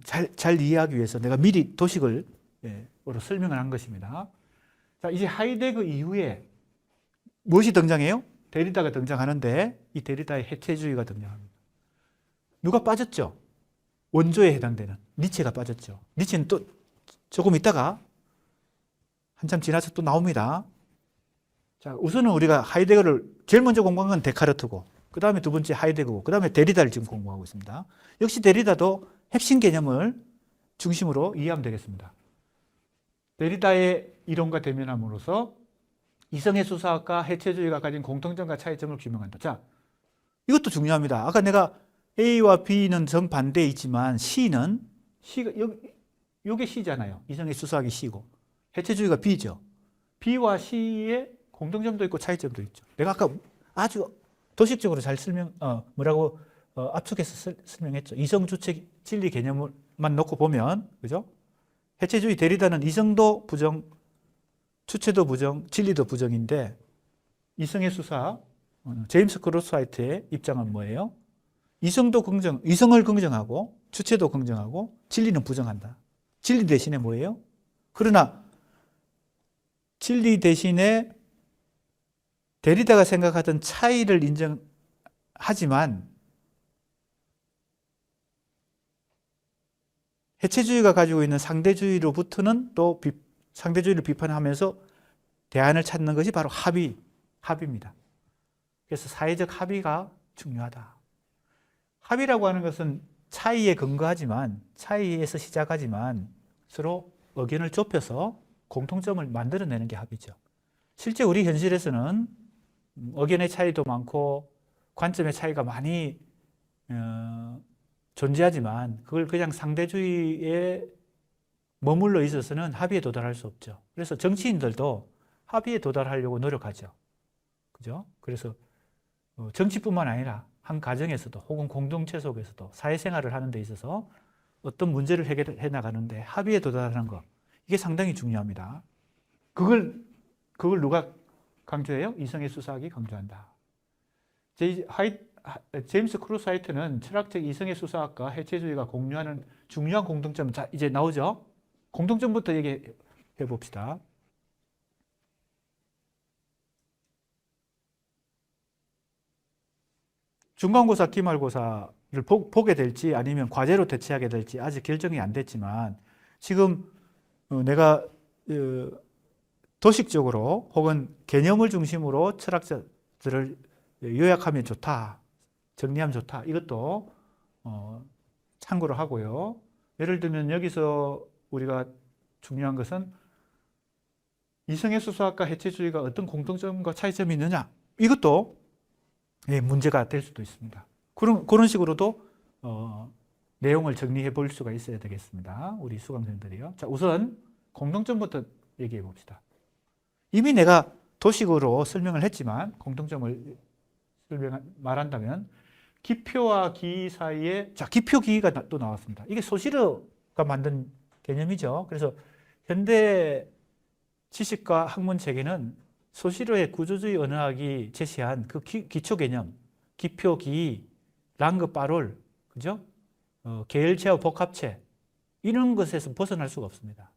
잘 이해하기 위해서 내가 미리 도식으로 설명을 한 것입니다. 자, 이제 하이데거 이후에 무엇이 등장해요? 데리다가 등장하는데, 이 데리다의 해체주의가 등장합니다. 누가 빠졌죠? 원조에 해당되는 니체가 빠졌죠. 니체는 또 조금 있다가 한참 지나서 또 나옵니다. 자, 우선은 우리가 하이데거를 제일 먼저 공부한 건 데카르트고, 그 다음에 두 번째 하이데거고, 그 다음에 데리다를 지금 공부하고 있습니다. 역시 데리다도 핵심 개념을 중심으로 이해하면 되겠습니다. 데리다의 이론과 대면함으로써 이성의 수사학과 해체주의가 가진 공통점과 차이점을 규명한다. 자, 이것도 중요합니다. 아까 내가 A와 B는 정반대에 있지만 C는 이게 C잖아요. 이성의 수사학이 C고 해체주의가 B죠. B와 C의 공통점도 있고 차이점도 있죠. 내가 아까 아주 도식적으로 잘 압축해서 설명했죠. 이성주체 진리 개념만 놓고 보면, 그죠? 해체주의 데리다는 이성도 부정, 주체도 부정, 진리도 부정인데, 이성의 수사, 제임스 크루스화이트의 입장은 뭐예요? 이성을 긍정하고, 주체도 긍정하고, 진리는 부정한다. 진리 대신에 뭐예요? 그러나 진리 대신에 데리다가 생각하던 차이를 인정하지만 해체주의가 가지고 있는 상대주의로부터는 또 상대주의를 비판하면서 대안을 찾는 것이 바로 합의입니다. 그래서 사회적 합의가 중요하다. 합의라고 하는 것은 차이에 근거하지만, 차이에서 시작하지만 서로 의견을 좁혀서 공통점을 만들어내는 게 합의죠. 실제 우리 현실에서는 의견의 차이도 많고 관점의 차이가 많이 존재하지만 그걸 그냥 상대주의에 머물러 있어서는 합의에 도달할 수 없죠. 그래서 정치인들도 합의에 도달하려고 노력하죠. 그죠? 그래서 정치뿐만 아니라 한 가정에서도 혹은 공동체 속에서도 사회생활을 하는 데 있어서 어떤 문제를 해결해 나가는데 합의에 도달하는 것, 이게 상당히 중요합니다. 그걸 누가 강조해요? 이성의 수사학이 강조한다. 제임스 크루사이트는 철학적 이성의 수사학과 해체주의가 공유하는 중요한 공통점, 자, 이제 나오죠? 공통점부터 얘기해 봅시다. 중간고사, 기말고사를 보게 될지 아니면 과제로 대체하게 될지 아직 결정이 안 됐지만 지금 내가 도식적으로 혹은 개념을 중심으로 철학자들을 요약하면 좋다, 정리하면 좋다, 이것도 참고를 하고요. 예를 들면 여기서 우리가 중요한 것은 이성의 수사학과 해체주의가 어떤 공통점과 차이점이 있느냐, 이것도 문제가 될 수도 있습니다. 그런 식으로도 내용을 정리해 볼 수가 있어야 되겠습니다. 우리 수강생들이요. 자, 우선 공통점부터 얘기해 봅시다. 이미 내가 도식으로 설명을 했지만 공통점을 말한다면 기표와 기의 사이에, 자, 기표 기의가 또 나왔습니다. 이게 소시르가 만든 개념이죠. 그래서 현대 지식과 학문 체계는 소시르의 구조주의 언어학이 제시한 그 기초 개념, 기표, 기의, 랑그, 파롤, 그죠? 계열체와 복합체, 이런 것에서 벗어날 수가 없습니다.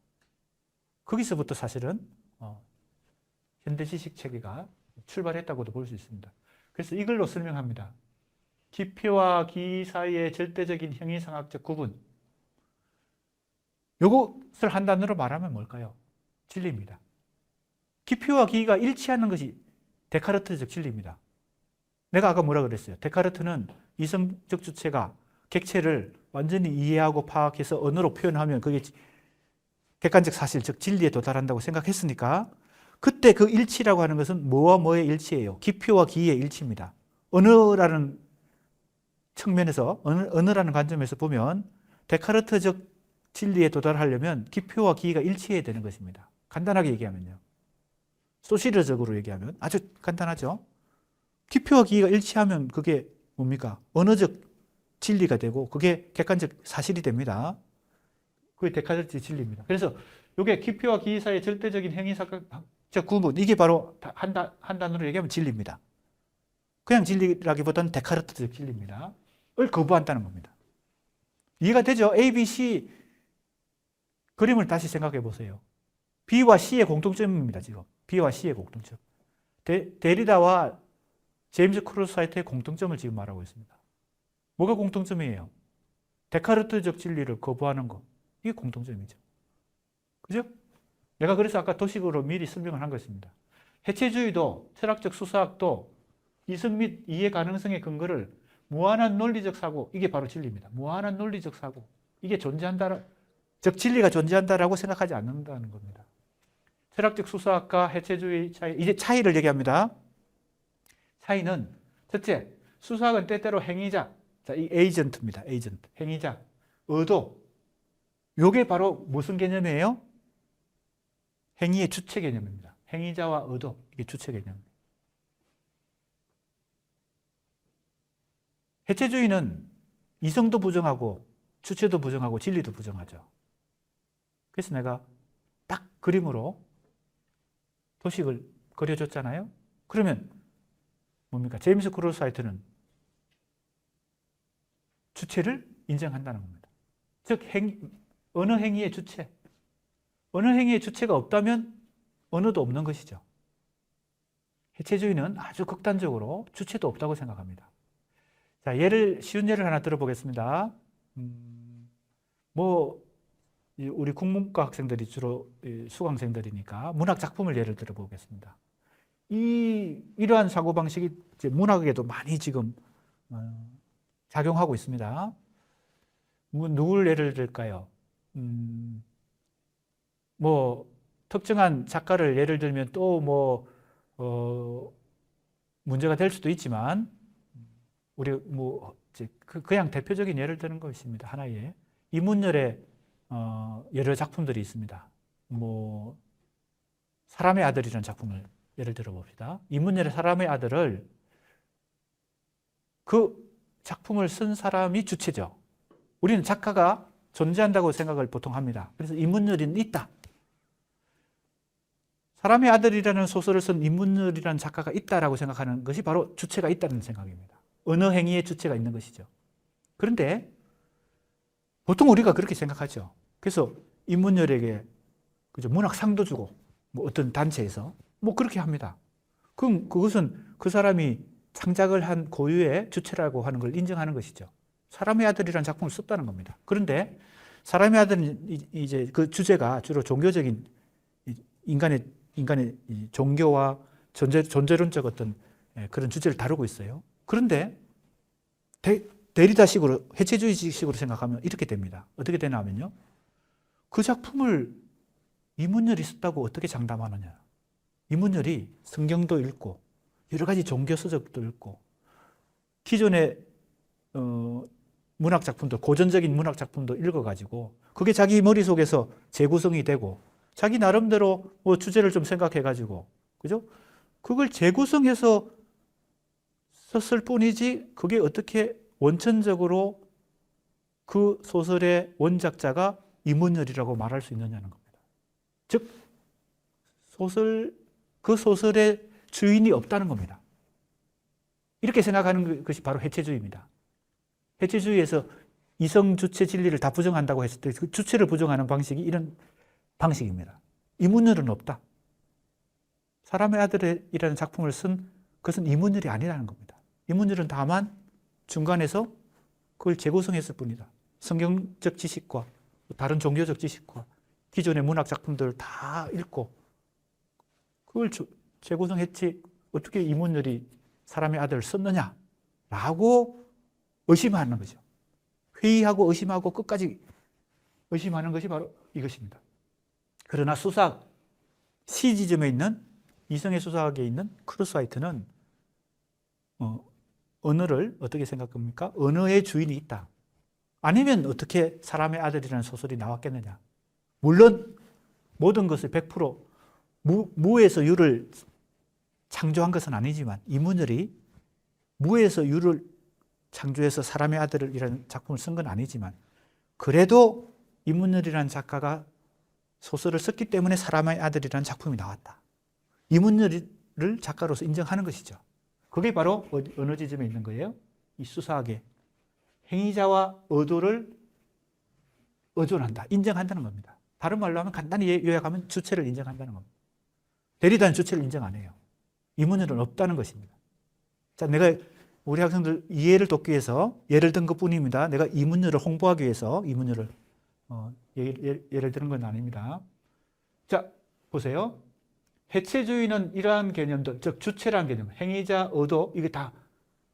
거기서부터 사실은 현대 지식 체계가 출발했다고도 볼 수 있습니다. 그래서 이걸로 설명합니다. 기표와 기의 사이의 절대적인 형이상학적 구분. 이것을 한 단어로 말하면 뭘까요? 진리입니다. 기표와 기의가 일치하는 것이 데카르트적 진리입니다. 내가 아까 뭐라 그랬어요? 데카르트는 이성적 주체가 객체를 완전히 이해하고 파악해서 언어로 표현하면 그게 객관적 사실, 즉 진리에 도달한다고 생각했으니까 그때 그 일치라고 하는 것은 뭐와 뭐의 일치예요? 기표와 기의의 일치입니다. 언어라는 측면에서, 언어라는 관점에서 보면 데카르트적 진리에 도달하려면 기표와 기의가 일치해야 되는 것입니다. 간단하게 얘기하면요. 소시르적으로 얘기하면 아주 간단하죠. 기표와 기의가 일치하면 그게 뭡니까? 언어적 진리가 되고 그게 객관적 사실이 됩니다. 그게 데카르트의 진리입니다. 그래서 이게 기표와 기의 사이의 절대적인 행위사적 구분, 이게 바로 한 단어로 얘기하면 진리입니다. 그냥 진리라기보다는 데카르트적 진리입니다. 을 거부한다는 겁니다. 이해가 되죠? A, B, C 그림을 다시 생각해 보세요. B와 C의 공통점입니다. 지금 B와 C의 공통점. 데리다와 제임스 크루사이트의 공통점을 지금 말하고 있습니다. 뭐가 공통점이에요? 데카르트적 진리를 거부하는 것. 이게 공통점이죠. 그죠? 내가 그래서 아까 도식으로 미리 설명을 한 것입니다. 해체주의도 철학적 수사학도 이성 및 이해 가능성의 근거를 무한한 논리적 사고, 이게 바로 진리입니다. 무한한 논리적 사고, 이게 존재한다, 즉 진리가 존재한다라고 생각하지 않는다는 겁니다. 철학적 수사학과 해체주의 차이, 이제 차이를 얘기합니다. 차이는 첫째, 수사학은 때때로 행위자, 자, 이 에이전트입니다. 에이전트, 행위자, 의도, 이게 바로 무슨 개념이에요? 행위의 주체 개념입니다. 행위자와 의도, 이게 주체 개념입니다. 해체주의는 이성도 부정하고 주체도 부정하고 진리도 부정하죠. 그래서 내가 딱 그림으로 도식을 그려줬잖아요. 그러면 뭡니까? 제임스 크루사이트는 주체를 인정한다는 겁니다. 즉 어느 행위의 주체, 어느 행위의 주체가 없다면 언어도 없는 것이죠. 해체주의는 아주 극단적으로 주체도 없다고 생각합니다. 자, 쉬운 예를 하나 들어보겠습니다. 우리 국문과 학생들이 주로 수강생들이니까 문학 작품을 예를 들어 보겠습니다. 이러한 사고방식이 이제 문학에도 많이 지금 작용하고 있습니다. 누굴 예를 들까요? 뭐 특정한 작가를 예를 들면 또 문제가 될 수도 있지만 우리 그냥 대표적인 예를 드는 것입니다. 하나의 이문열의 여러 작품들이 있습니다. 사람의 아들이라는 작품을 예를 들어 봅시다. 이문열의 사람의 아들을 그 작품을 쓴 사람이 주체죠. 우리는 작가가 존재한다고 생각을 보통 합니다. 그래서 이문열은 있다. 사람의 아들이라는 소설을 쓴 이문열이라는 작가가 있다라고 생각하는 것이 바로 주체가 있다는 생각입니다. 언어 행위의 주체가 있는 것이죠. 그런데 보통 우리가 그렇게 생각하죠. 그래서 이문열에게 문학상도 주고 어떤 단체에서 그렇게 합니다. 그럼 그것은 그 사람이 창작을 한 고유의 주체라고 하는 걸 인정하는 것이죠. 사람의 아들이라는 작품을 썼다는 겁니다. 그런데 사람의 아들은 이제 그 주제가 주로 종교적인 인간의 종교와 존재론적 어떤 그런 주제를 다루고 있어요. 그런데 데리다식으로 해체주의식으로 생각하면 이렇게 됩니다. 어떻게 되냐면요. 그 작품을 이문열이 썼다고 어떻게 장담하느냐. 이문열이 성경도 읽고 여러 가지 종교 서적도 읽고 기존의 문학 작품도 고전적인 문학 작품도 읽어가지고 그게 자기 머릿속에서 재구성이 되고 자기 나름대로 주제를 좀 생각해가지고 그죠? 그걸 재구성해서 썼을 뿐이지 그게 어떻게 원천적으로 그 소설의 원작자가 이문열이라고 말할 수 있느냐는 겁니다. 즉 그 소설의 주인이 없다는 겁니다. 이렇게 생각하는 것이 바로 해체주의입니다. 해체주의에서 이성주체 진리를 다 부정한다고 했을 때 그 주체를 부정하는 방식이 이런 방식입니다. 이문열은 없다. 사람의 아들이라는 작품을 쓴 그것은 이문열이 아니라는 겁니다. 이문열은 다만 중간에서 그걸 재구성했을 뿐이다. 성경적 지식과 다른 종교적 지식과 기존의 문학 작품들을 다 읽고 그걸 재구성했지 어떻게 이문열이 사람의 아들을 썼느냐라고 의심하는 거죠. 회의하고 의심하고 끝까지 의심하는 것이 바로 이것입니다. 그러나 수사학, 시지점에 있는 이성의 수사학에 있는 크루스와이트는 언어를 어떻게 생각합니까? 언어의 주인이 있다. 아니면 어떻게 사람의 아들이라는 소설이 나왔겠느냐. 물론 모든 것을 100% 무에서 유를 창조한 것은 아니지만 이문열이 무에서 유를 창조해서 사람의 아들이라는 작품을 쓴 건 아니지만 그래도 이문열이라는 작가가 소설을 썼기 때문에 사람의 아들이라는 작품이 나왔다. 이문열을 작가로서 인정하는 것이죠. 그게 바로 어느 지점에 있는 거예요? 이 수사학의 행위자와 의도를 의존한다, 인정한다는 겁니다. 다른 말로 하면 간단히 요약하면 주체를 인정한다는 겁니다. 데리다는 주체를 인정 안 해요. 이문열은 없다는 것입니다. 자, 내가 우리 학생들 이해를 돕기 위해서 예를 든 것뿐입니다. 내가 이문열을 홍보하기 위해서 이문열을 예를 드는 건 아닙니다. 자, 보세요. 해체주의는 이러한 개념들, 즉 주체라는 개념, 행위자, 의도 이게 다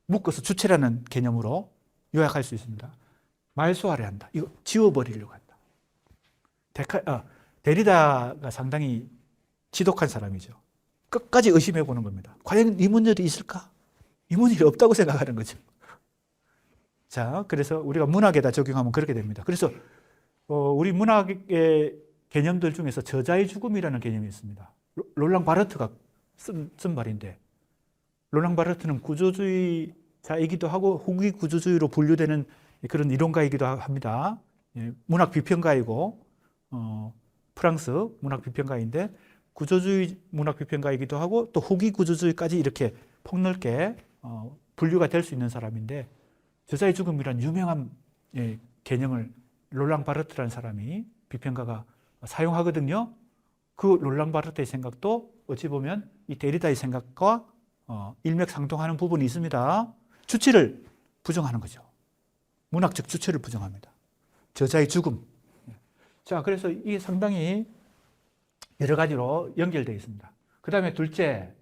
묶어서 주체라는 개념으로 요약할 수 있습니다. 말소하려 한다. 이거 지워버리려고 한다. 데리다가 상당히 지독한 사람이죠. 끝까지 의심해 보는 겁니다. 과연 이문열이 있을까? 이문열이 없다고 생각하는 거죠. 자, 그래서 우리가 문학에다 적용하면 그렇게 됩니다. 그래서 우리 문학의 개념들 중에서 저자의 죽음이라는 개념이 있습니다. 롤랑 바르트가 쓴 말인데 롤랑 바르트는 구조주의자이기도 하고 후기 구조주의로 분류되는 그런 이론가이기도 합니다. 문학 비평가이고 프랑스 문학 비평가인데 구조주의 문학 비평가이기도 하고 또 후기 구조주의까지 이렇게 폭넓게 분류가 될 수 있는 사람인데 저자의 죽음이라는 유명한 개념을 롤랑 바르트라는 사람이 비평가가 사용하거든요. 그 롤랑 바르트의 생각도 어찌 보면 이 데리다의 생각과 일맥상통하는 부분이 있습니다. 주체를 부정하는 거죠. 문학적 주체를 부정합니다. 저자의 죽음. 자, 그래서 이게 상당히 여러 가지로 연결되어 있습니다. 그 다음에 둘째,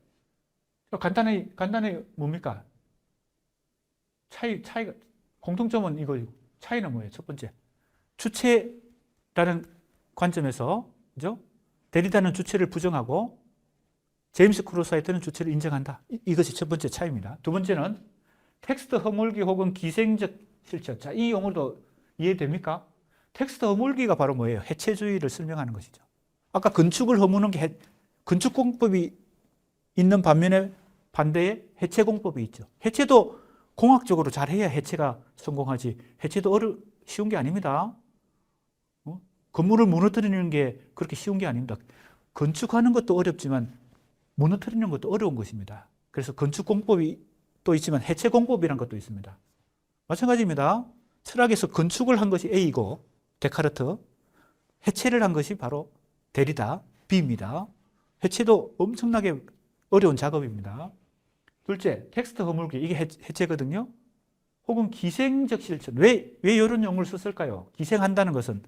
간단히 뭡니까? 차이가, 공통점은 이거고, 차이는 뭐예요? 첫 번째, 주체라는 관점에서, 그죠? 데리다는 주체를 부정하고, 제임스 크루사이트는 주체를 인정한다. 이것이 첫 번째 차이입니다. 두 번째는 텍스트 허물기 혹은 기생적 실천. 자, 이 용어도 이해됩니까? 텍스트 허물기가 바로 뭐예요? 해체주의를 설명하는 것이죠. 아까 건축을 허무는 게 건축공법이 있는 반면에 반대에 해체공법이 있죠. 해체도 공학적으로 잘해야 해체가 성공하지. 해체도 쉬운 게 아닙니다. 건물을 무너뜨리는 게 그렇게 쉬운 게 아닙니다. 건축하는 것도 어렵지만 무너뜨리는 것도 어려운 것입니다. 그래서 건축공법이 또 있지만 해체공법이라는 것도 있습니다. 마찬가지입니다. 철학에서 건축을 한 것이 A이고 데카르트, 해체를 한 것이 바로 데리다, B입니다. 해체도 엄청나게 어려운 작업입니다. 둘째, 텍스트 허물기. 이게 해체거든요. 혹은 기생적 실천. 왜 이런 용어를 썼을까요? 기생한다는 것은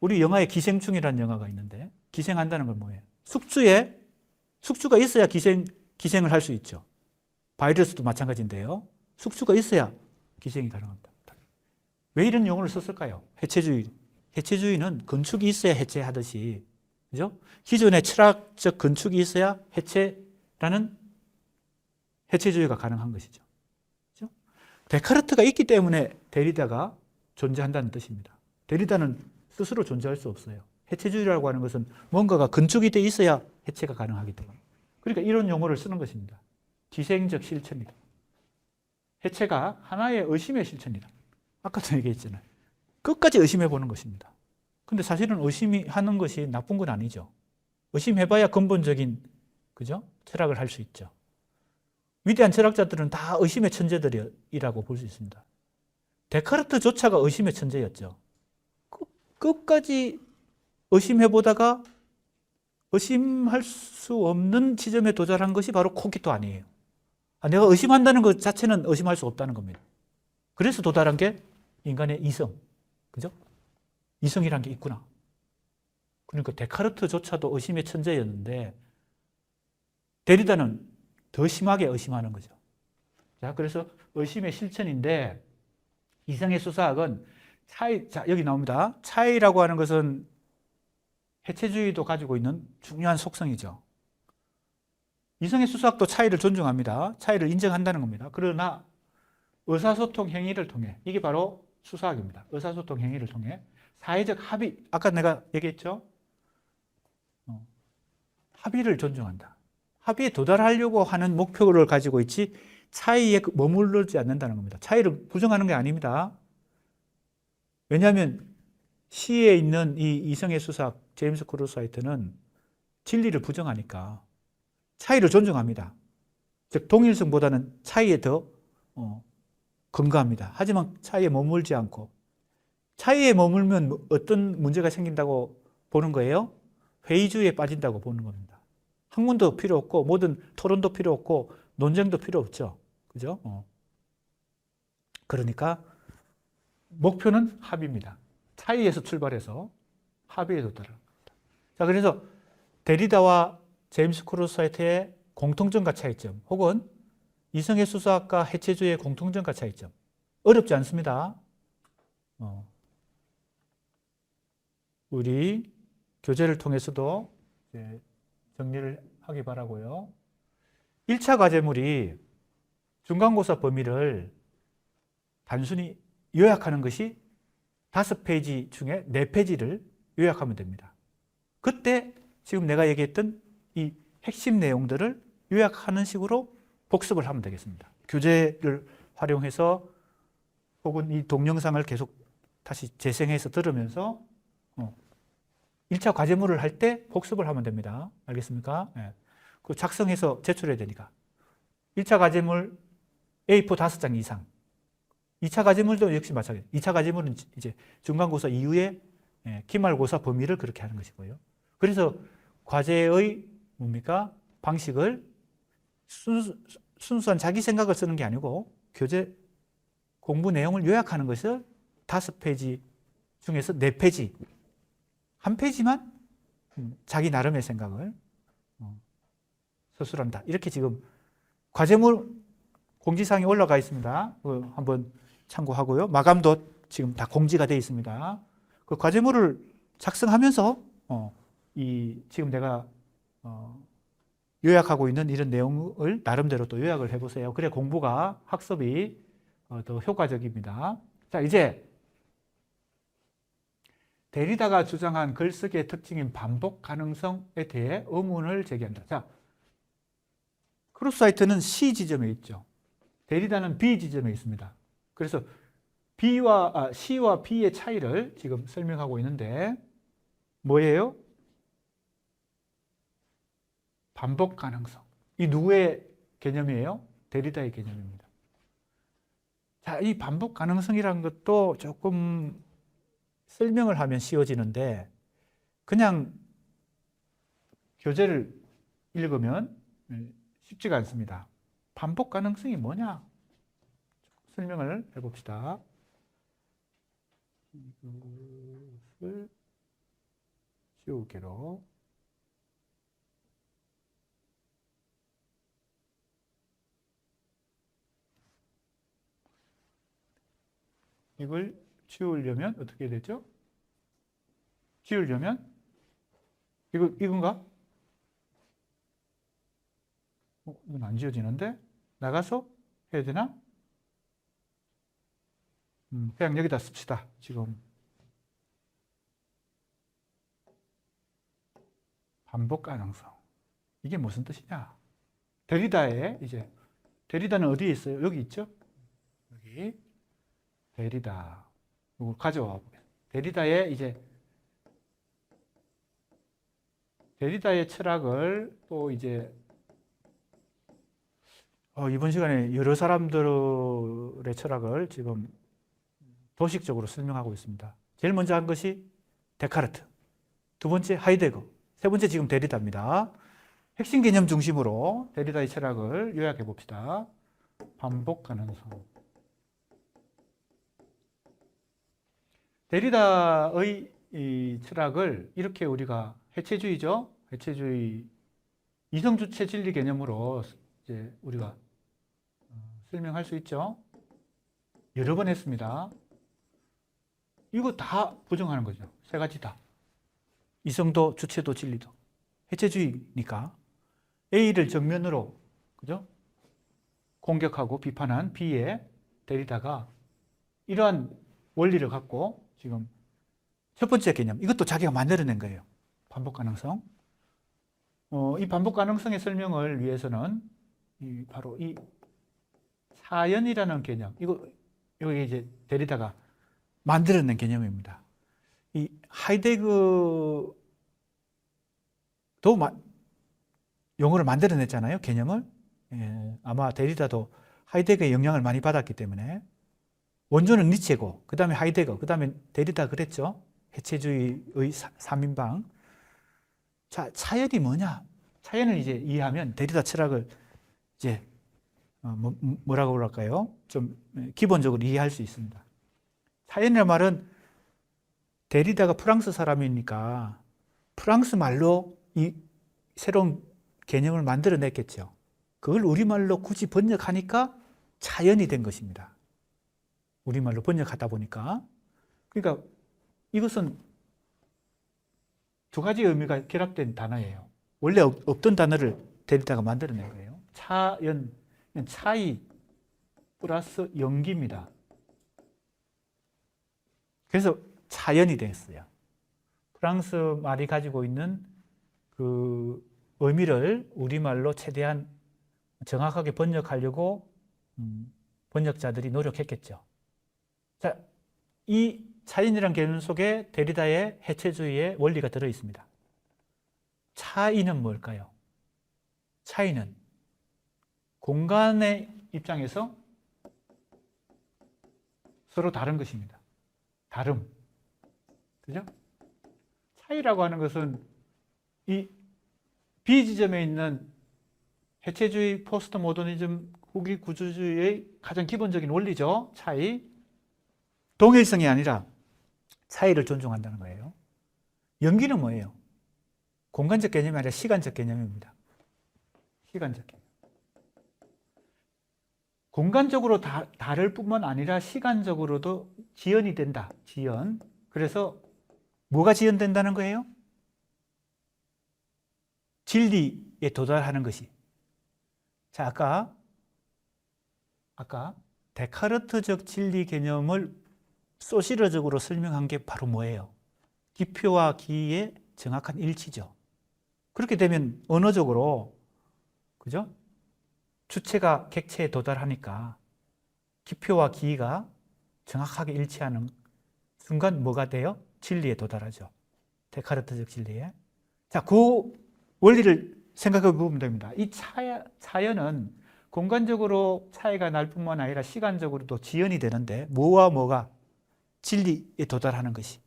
우리 영화에 기생충이라는 영화가 있는데 기생한다는 건 뭐예요? 숙주가 있어야 기생을 할 수 있죠. 바이러스도 마찬가지인데요. 숙주가 있어야 기생이 가능합니다. 왜 이런 용어를 썼을까요? 해체주의는 건축이 있어야 해체하듯이, 그죠? 기존의 철학적 건축이 있어야 해체라는 해체주의가 가능한 것이죠. 그죠? 데카르트가 있기 때문에 데리다가 존재한다는 뜻입니다. 데리다는 스스로 존재할 수 없어요. 해체주의라고 하는 것은 뭔가가 건축이 돼 있어야 해체가 가능하기 때문에. 그러니까 이런 용어를 쓰는 것입니다. 기생적 실천이다. 해체가 하나의 의심의 실천이다. 아까도 얘기했잖아요. 끝까지 의심해 보는 것입니다. 근데 사실은 의심하는 것이 나쁜 건 아니죠. 의심해봐야 근본적인, 그죠? 철학을 할 수 있죠. 위대한 철학자들은 다 의심의 천재들이라고 볼 수 있습니다. 데카르트조차가 의심의 천재였죠. 끝까지 의심해보다가 의심할 수 없는 지점에 도달한 것이 바로 코기토 아니에요. 내가 의심한다는 것 자체는 의심할 수 없다는 겁니다. 그래서 도달한 게 인간의 이성, 그죠? 이성이란 게 있구나. 그러니까 데카르트조차도 의심의 천재였는데 데리다는 더 심하게 의심하는 거죠. 자, 그래서 의심의 실천인데 이성의 수사학은 자, 여기 나옵니다. 차이라고 하는 것은 해체주의도 가지고 있는 중요한 속성이죠. 이성의 수사학도 차이를 존중합니다. 차이를 인정한다는 겁니다. 그러나 의사소통 행위를 통해, 이게 바로 수사학입니다. 의사소통 행위를 통해 사회적 합의, 아까 내가 얘기했죠? 합의를 존중한다. 합의에 도달하려고 하는 목표를 가지고 있지 차이에 머무르지 않는다는 겁니다. 차이를 부정하는 게 아닙니다. 왜냐하면 시에 있는 이 이성의 수사학 제임스 크루사이트는 진리를 부정하니까 차이를 존중합니다. 즉 동일성보다는 차이에 더 근거합니다. 하지만 차이에 머물지 않고, 차이에 머물면 어떤 문제가 생긴다고 보는 거예요? 회의주의에 빠진다고 보는 겁니다. 학문도 필요 없고 모든 토론도 필요 없고 논쟁도 필요 없죠. 그죠? 그러니까 목표는 합의입니다. 차이에서 출발해서 합의에 도달하는 겁니다. 자, 그래서 데리다와 제임스 크루사이트의 공통점과 차이점, 혹은 이성의 수사학과 해체주의의 공통점과 차이점. 어렵지 않습니다. 우리 교재를 통해서도 정리를 하기 바라고요. 1차 과제물이 중간고사 범위를 단순히 요약하는 것이 5페이지 중에 4페이지를 요약하면 됩니다. 그때 지금 내가 얘기했던 이 핵심 내용들을 요약하는 식으로 복습을 하면 되겠습니다. 교재를 활용해서 혹은 이 동영상을 계속 다시 재생해서 들으면서 1차 과제물을 할 때 복습을 하면 됩니다. 알겠습니까? 네. 그 작성해서 제출해야 되니까. 1차 과제물 A4 5장 이상. 2차 과제물도 역시 마찬가지. 2차 과제물은 이제 중간고사 이후에 기말고사 범위를 그렇게 하는 것이고요. 그래서 과제의 뭡니까? 방식을 순수한 자기 생각을 쓰는 게 아니고 교재 공부 내용을 요약하는 것을 5페이지 중에서 4페이지 한 페이지만 자기 나름의 생각을 서술한다. 이렇게 지금 과제물 공지사항이 올라가 있습니다. 한번 참고하고요. 마감도 지금 다 공지가 되어 있습니다. 그 과제물을 작성하면서 지금 내가 요약하고 있는 이런 내용을 나름대로 또 요약을 해보세요. 그래 공부가 학습이 더 효과적입니다. 자, 이제 데리다가 주장한 글쓰기의 특징인 반복 가능성에 대해 의문을 제기한다. 자, 크로스화이트는 C 지점에 있죠. 데리다는 B 지점에 있습니다. 그래서 C와 B의 차이를 지금 설명하고 있는데 뭐예요? 반복 가능성. 이 누구의 개념이에요? 데리다의 개념입니다. 자, 이 반복 가능성이라는 것도 조금 설명을 하면 쉬워지는데 그냥 교재를 읽으면 쉽지가 않습니다. 반복 가능성이 뭐냐? 설명을 해봅시다. 이것을 지우개로 이걸 지우려면 어떻게 되죠? 지우려면 이건가? 이건 안 지워지는데 나가서 해야 되나? 그냥 여기다 씁시다. 지금 반복 가능성. 이게 무슨 뜻이냐? 데리다는 어디에 있어요? 여기 있죠? 여기 데리다. 이걸 가져와 보겠습니다. 데리다의 철학을 또 이제 이번 시간에 여러 사람들의 철학을 지금 도식적으로 설명하고 있습니다. 제일 먼저 한 것이 데카르트, 두 번째 하이데거, 세 번째 지금 데리다입니다. 핵심 개념 중심으로 데리다의 철학을 요약해 봅시다. 반복 가능성. 데리다의 이 철학을 이렇게 우리가 해체주의죠. 해체주의 이성주체 진리 개념으로 이제 우리가 설명할 수 있죠. 여러 번 했습니다. 이거 다 부정하는 거죠. 세 가지 다. 이성도, 주체도, 진리도. 해체주의니까 A를 정면으로 그죠? 공격하고 비판한 B에 데리다가 이러한 원리를 갖고 지금 첫 번째 개념, 이것도 자기가 만들어낸 거예요. 반복 가능성. 이 반복 가능성의 설명을 위해서는 바로 이 사연이라는 개념, 이게 이제 데리다가 만들어낸 개념입니다. 이 하이데거도 용어를 만들어냈잖아요, 개념을. 아마 데리다도 하이데거의 영향을 많이 받았기 때문에 원조는 니체고, 그 다음에 하이데거, 그 다음에 데리다 그랬죠. 해체주의의 3인방. 자, 차연이 뭐냐? 차연을 이제 이해하면 데리다 철학을 이제 뭐라고 그럴까요? 좀 기본적으로 이해할 수 있습니다. 차연이라는 말은 데리다가 프랑스 사람이니까 프랑스 말로 이 새로운 개념을 만들어냈겠죠. 그걸 우리말로 굳이 번역하니까 차연이 된 것입니다. 우리말로 번역하다 보니까. 그러니까 이것은 두 가지 의미가 결합된 단어예요. 원래 없던 단어를 데리다가 만들어낸 거예요. 차연, 차이 플러스 연기입니다. 그래서 차연이 됐어요. 프랑스 말이 가지고 있는 그 의미를 우리말로 최대한 정확하게 번역하려고 번역자들이 노력했겠죠. 자, 이 차이라는 개념 속에 데리다의 해체주의의 원리가 들어 있습니다. 차이는 뭘까요? 차이는 공간의 입장에서 서로 다른 것입니다. 다름. 그죠? 차이라고 하는 것은 이 B 지점에 있는 해체주의, 포스트 모더니즘, 후기 구조주의의 가장 기본적인 원리죠. 차이. 동일성이 아니라 차이를 존중한다는 거예요. 연기는 뭐예요? 공간적 개념이 아니라 시간적 개념입니다. 시간적 개념. 공간적으로 다를 뿐만 아니라 시간적으로도 지연이 된다. 지연. 그래서 뭐가 지연된다는 거예요? 진리에 도달하는 것이. 자, 아까 데카르트적 진리 개념을 소시르적으로 설명한 게 바로 뭐예요? 기표와 기의 정확한 일치죠. 그렇게 되면 언어적으로, 그죠? 주체가 객체에 도달하니까 기표와 기가 정확하게 일치하는 순간 뭐가 돼요? 진리에 도달하죠. 데카르트적 진리에. 자, 그 원리를 생각해 보면 됩니다. 이 차이는 공간적으로 차이가 날 뿐만 아니라 시간적으로도 지연이 되는데 뭐와 뭐가 진리에 도달하는 것이.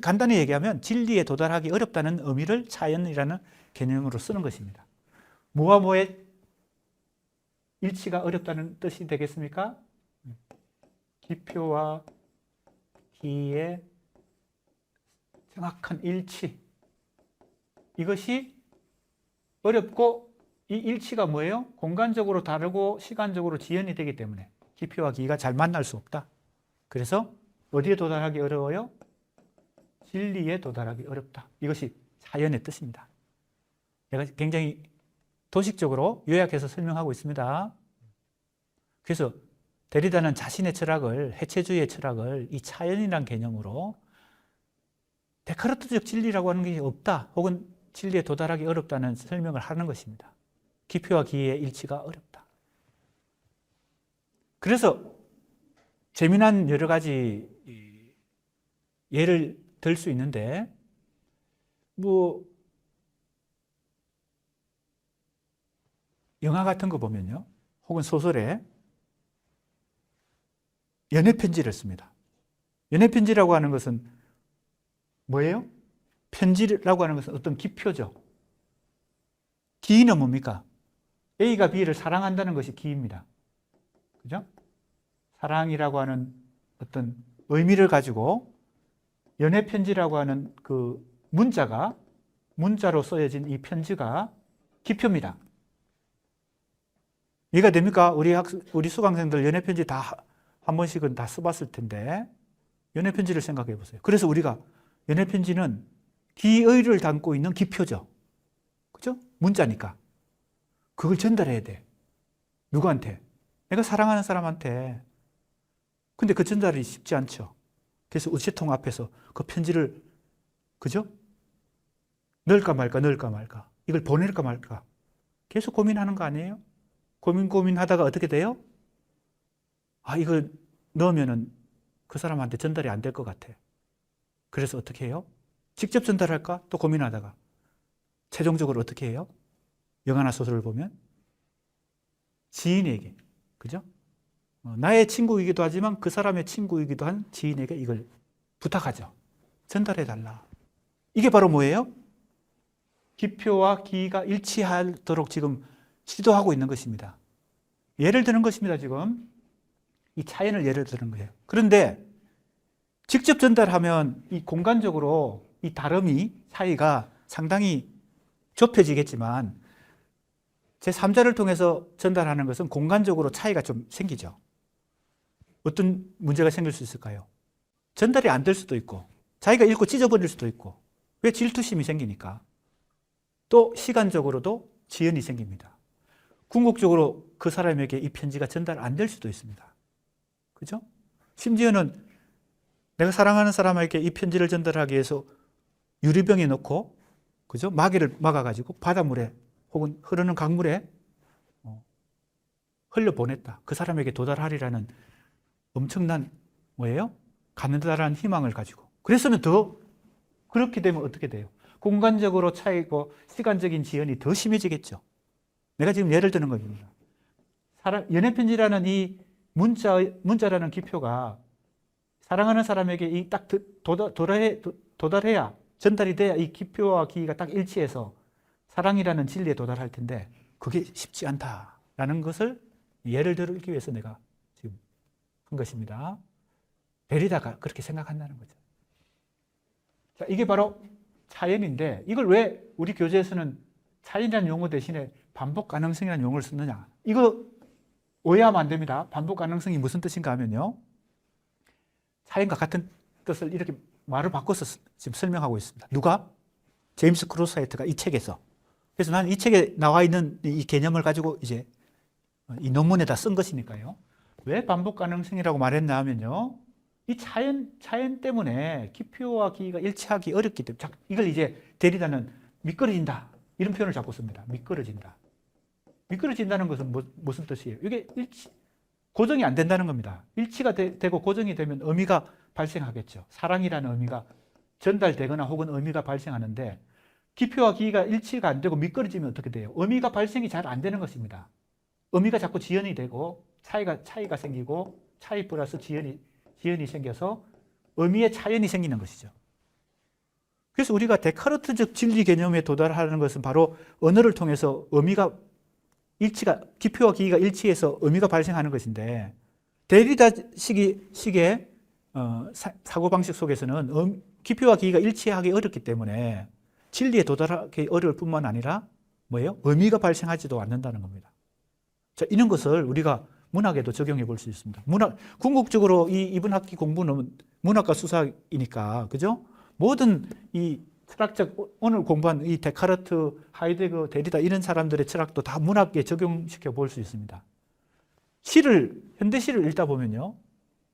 간단히 얘기하면 진리에 도달하기 어렵다는 의미를 차연이라는 개념으로 쓰는 것입니다. 뭐와 뭐의 일치가 어렵다는 뜻이 되겠습니까? 기표와 기의 정확한 일치. 이것이 어렵고 이 일치가 뭐예요? 공간적으로 다르고 시간적으로 지연이 되기 때문에 기표와 기가 잘 만날 수 없다. 그래서 어디에 도달하기 어려워요? 진리에 도달하기 어렵다. 이것이 자연의 뜻입니다. 내가 굉장히 도식적으로 요약해서 설명하고 있습니다. 그래서 데리다는 자신의 철학을, 해체주의의 철학을 이 차연이라는 개념으로 데카르트적 진리라고 하는 게 없다. 혹은 진리에 도달하기 어렵다는 설명을 하는 것입니다. 기표와 기의 일치가 어렵다. 그래서 재미난 여러 가지 예를 들 수 있는데, 영화 같은 거 보면요, 혹은 소설에 연애편지를 씁니다. 연애편지라고 하는 것은 뭐예요? 편지라고 하는 것은 어떤 기표죠. 기는 뭡니까? A가 B를 사랑한다는 것이 기입니다. 그죠? 사랑이라고 하는 어떤 의미를 가지고 연애편지라고 하는 그 문자로 쓰여진 이 편지가 기표입니다. 이해가 됩니까? 우리 수강생들 연애편지 다 한 번씩은 다 써봤을 텐데, 연애편지를 생각해 보세요. 그래서 우리가 연애편지는 기의를 담고 있는 기표죠. 그죠? 문자니까. 그걸 전달해야 돼. 누구한테? 내가 사랑하는 사람한테. 근데 그 전달이 쉽지 않죠. 그래서 우체통 앞에서 그 편지를, 그죠? 넣을까 말까. 이걸 보낼까 말까. 계속 고민하는 거 아니에요? 고민하다가 어떻게 돼요? 이걸 넣으면은 그 사람한테 전달이 안 될 것 같아. 그래서 어떻게 해요? 직접 전달할까? 또 고민하다가. 최종적으로 어떻게 해요? 영화나 소설을 보면 지인에게, 그죠? 나의 친구이기도 하지만 그 사람의 친구이기도 한 지인에게 이걸 부탁하죠. 전달해달라. 이게 바로 뭐예요? 기표와 기가 일치하도록 지금 시도하고 있는 것입니다. 예를 드는 것입니다, 지금. 이 차이를 예를 드는 거예요. 그런데 직접 전달하면 이 공간적으로 이 다름이, 차이가 상당히 좁혀지겠지만 제3자를 통해서 전달하는 것은 공간적으로 차이가 좀 생기죠. 어떤 문제가 생길 수 있을까요? 전달이 안 될 수도 있고, 자기가 읽고 찢어버릴 수도 있고, 왜 질투심이 생기니까. 또 시간적으로도 지연이 생깁니다. 궁극적으로 그 사람에게 이 편지가 전달 안 될 수도 있습니다. 그죠? 심지어는 내가 사랑하는 사람에게 이 편지를 전달하기 위해서 유리병에 넣고, 그죠? 마개를 막아가지고 바닷물에 혹은 흐르는 강물에 흘려보냈다. 그 사람에게 도달하리라는 엄청난 뭐예요? 가느다란 희망을 가지고. 그랬으면 더, 그렇게 되면 어떻게 돼요? 공간적으로 차이고 시간적인 지연이 더 심해지겠죠. 내가 지금 예를 드는 겁니다. 연애편지라는 이 문자라는 기표가 사랑하는 사람에게 이 딱 도달해야, 전달이 돼야 이 기표와 기가 딱 일치해서 사랑이라는 진리에 도달할 텐데 그게 쉽지 않다라는 것을 예를 들기 위해서 내가 지금 한 것입니다. 데리다가 그렇게 생각한다는 거죠. 자, 이게 바로 차연인데 이걸 왜 우리 교재에서는 차연이라는 용어 대신에 반복 가능성이라는 용어를 쓰느냐? 이거 오해하면 안 됩니다. 반복 가능성이 무슨 뜻인가 하면요. 차연과 같은 뜻을 이렇게 말을 바꿔서 지금 설명하고 있습니다. 누가? 제임스 크로사이트가 이 책에서. 그래서 나는 이 책에 나와 있는 이 개념을 가지고 이제 이 논문에다 쓴 것이니까요. 왜 반복 가능성이라고 말했나 하면요. 이 차연 때문에 기표와 기가 일치하기 어렵기 때문에 이걸 이제 데리다는 미끄러진다. 이런 표현을 자꾸 씁니다. 미끄러진다. 미끄러진다는 것은 무슨 뜻이에요? 이게 고정이 안 된다는 겁니다. 일치가 되고 고정이 되면 의미가 발생하겠죠. 사랑이라는 의미가 전달되거나 혹은 의미가 발생하는데 기표와 기가 일치가 안 되고 미끄러지면 어떻게 돼요? 의미가 발생이 잘 안 되는 것입니다. 의미가 자꾸 지연이 되고 차이가 생기고 차이 플러스 지연이 생겨서 의미의 차연이 생기는 것이죠. 그래서 우리가 데카르트적 진리 개념에 도달하는 것은 바로 언어를 통해서 의미가 기표와 기가 일치해서 의미가 발생하는 것인데 데리다식의 사고방식 속에서는 기표와 기가 일치하기 어렵기 때문에 진리에 도달하기 어려울 뿐만 아니라 뭐예요? 의미가 발생하지도 않는다는 겁니다. 자, 이런 것을 우리가 문학에도 적용해 볼 수 있습니다. 궁극적으로 이번 학기 공부는 문학과 수사이니까, 그죠? 모든 이 철학적, 오늘 공부한 이 데카르트, 하이데거, 데리다 이런 사람들의 철학도 다 문학에 적용시켜 볼 수 있습니다. 현대 시를 읽다 보면요.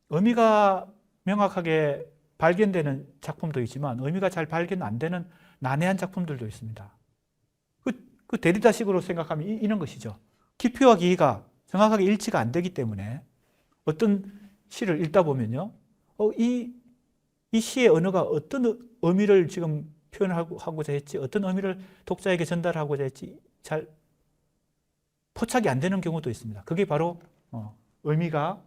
의미가 명확하게 발견되는 작품도 있지만 의미가 잘 발견 안 되는 난해한 작품들도 있습니다. 그 데리다식으로 생각하면 이런 것이죠. 기표와 기가 정확하게 일치가 안 되기 때문에 어떤 시를 읽다 보면요. 이 시의 언어가 어떤 의미를 지금 표현하고자 했지, 어떤 의미를 독자에게 전달하고자 했지 잘 포착이 안 되는 경우도 있습니다. 그게 바로 의미가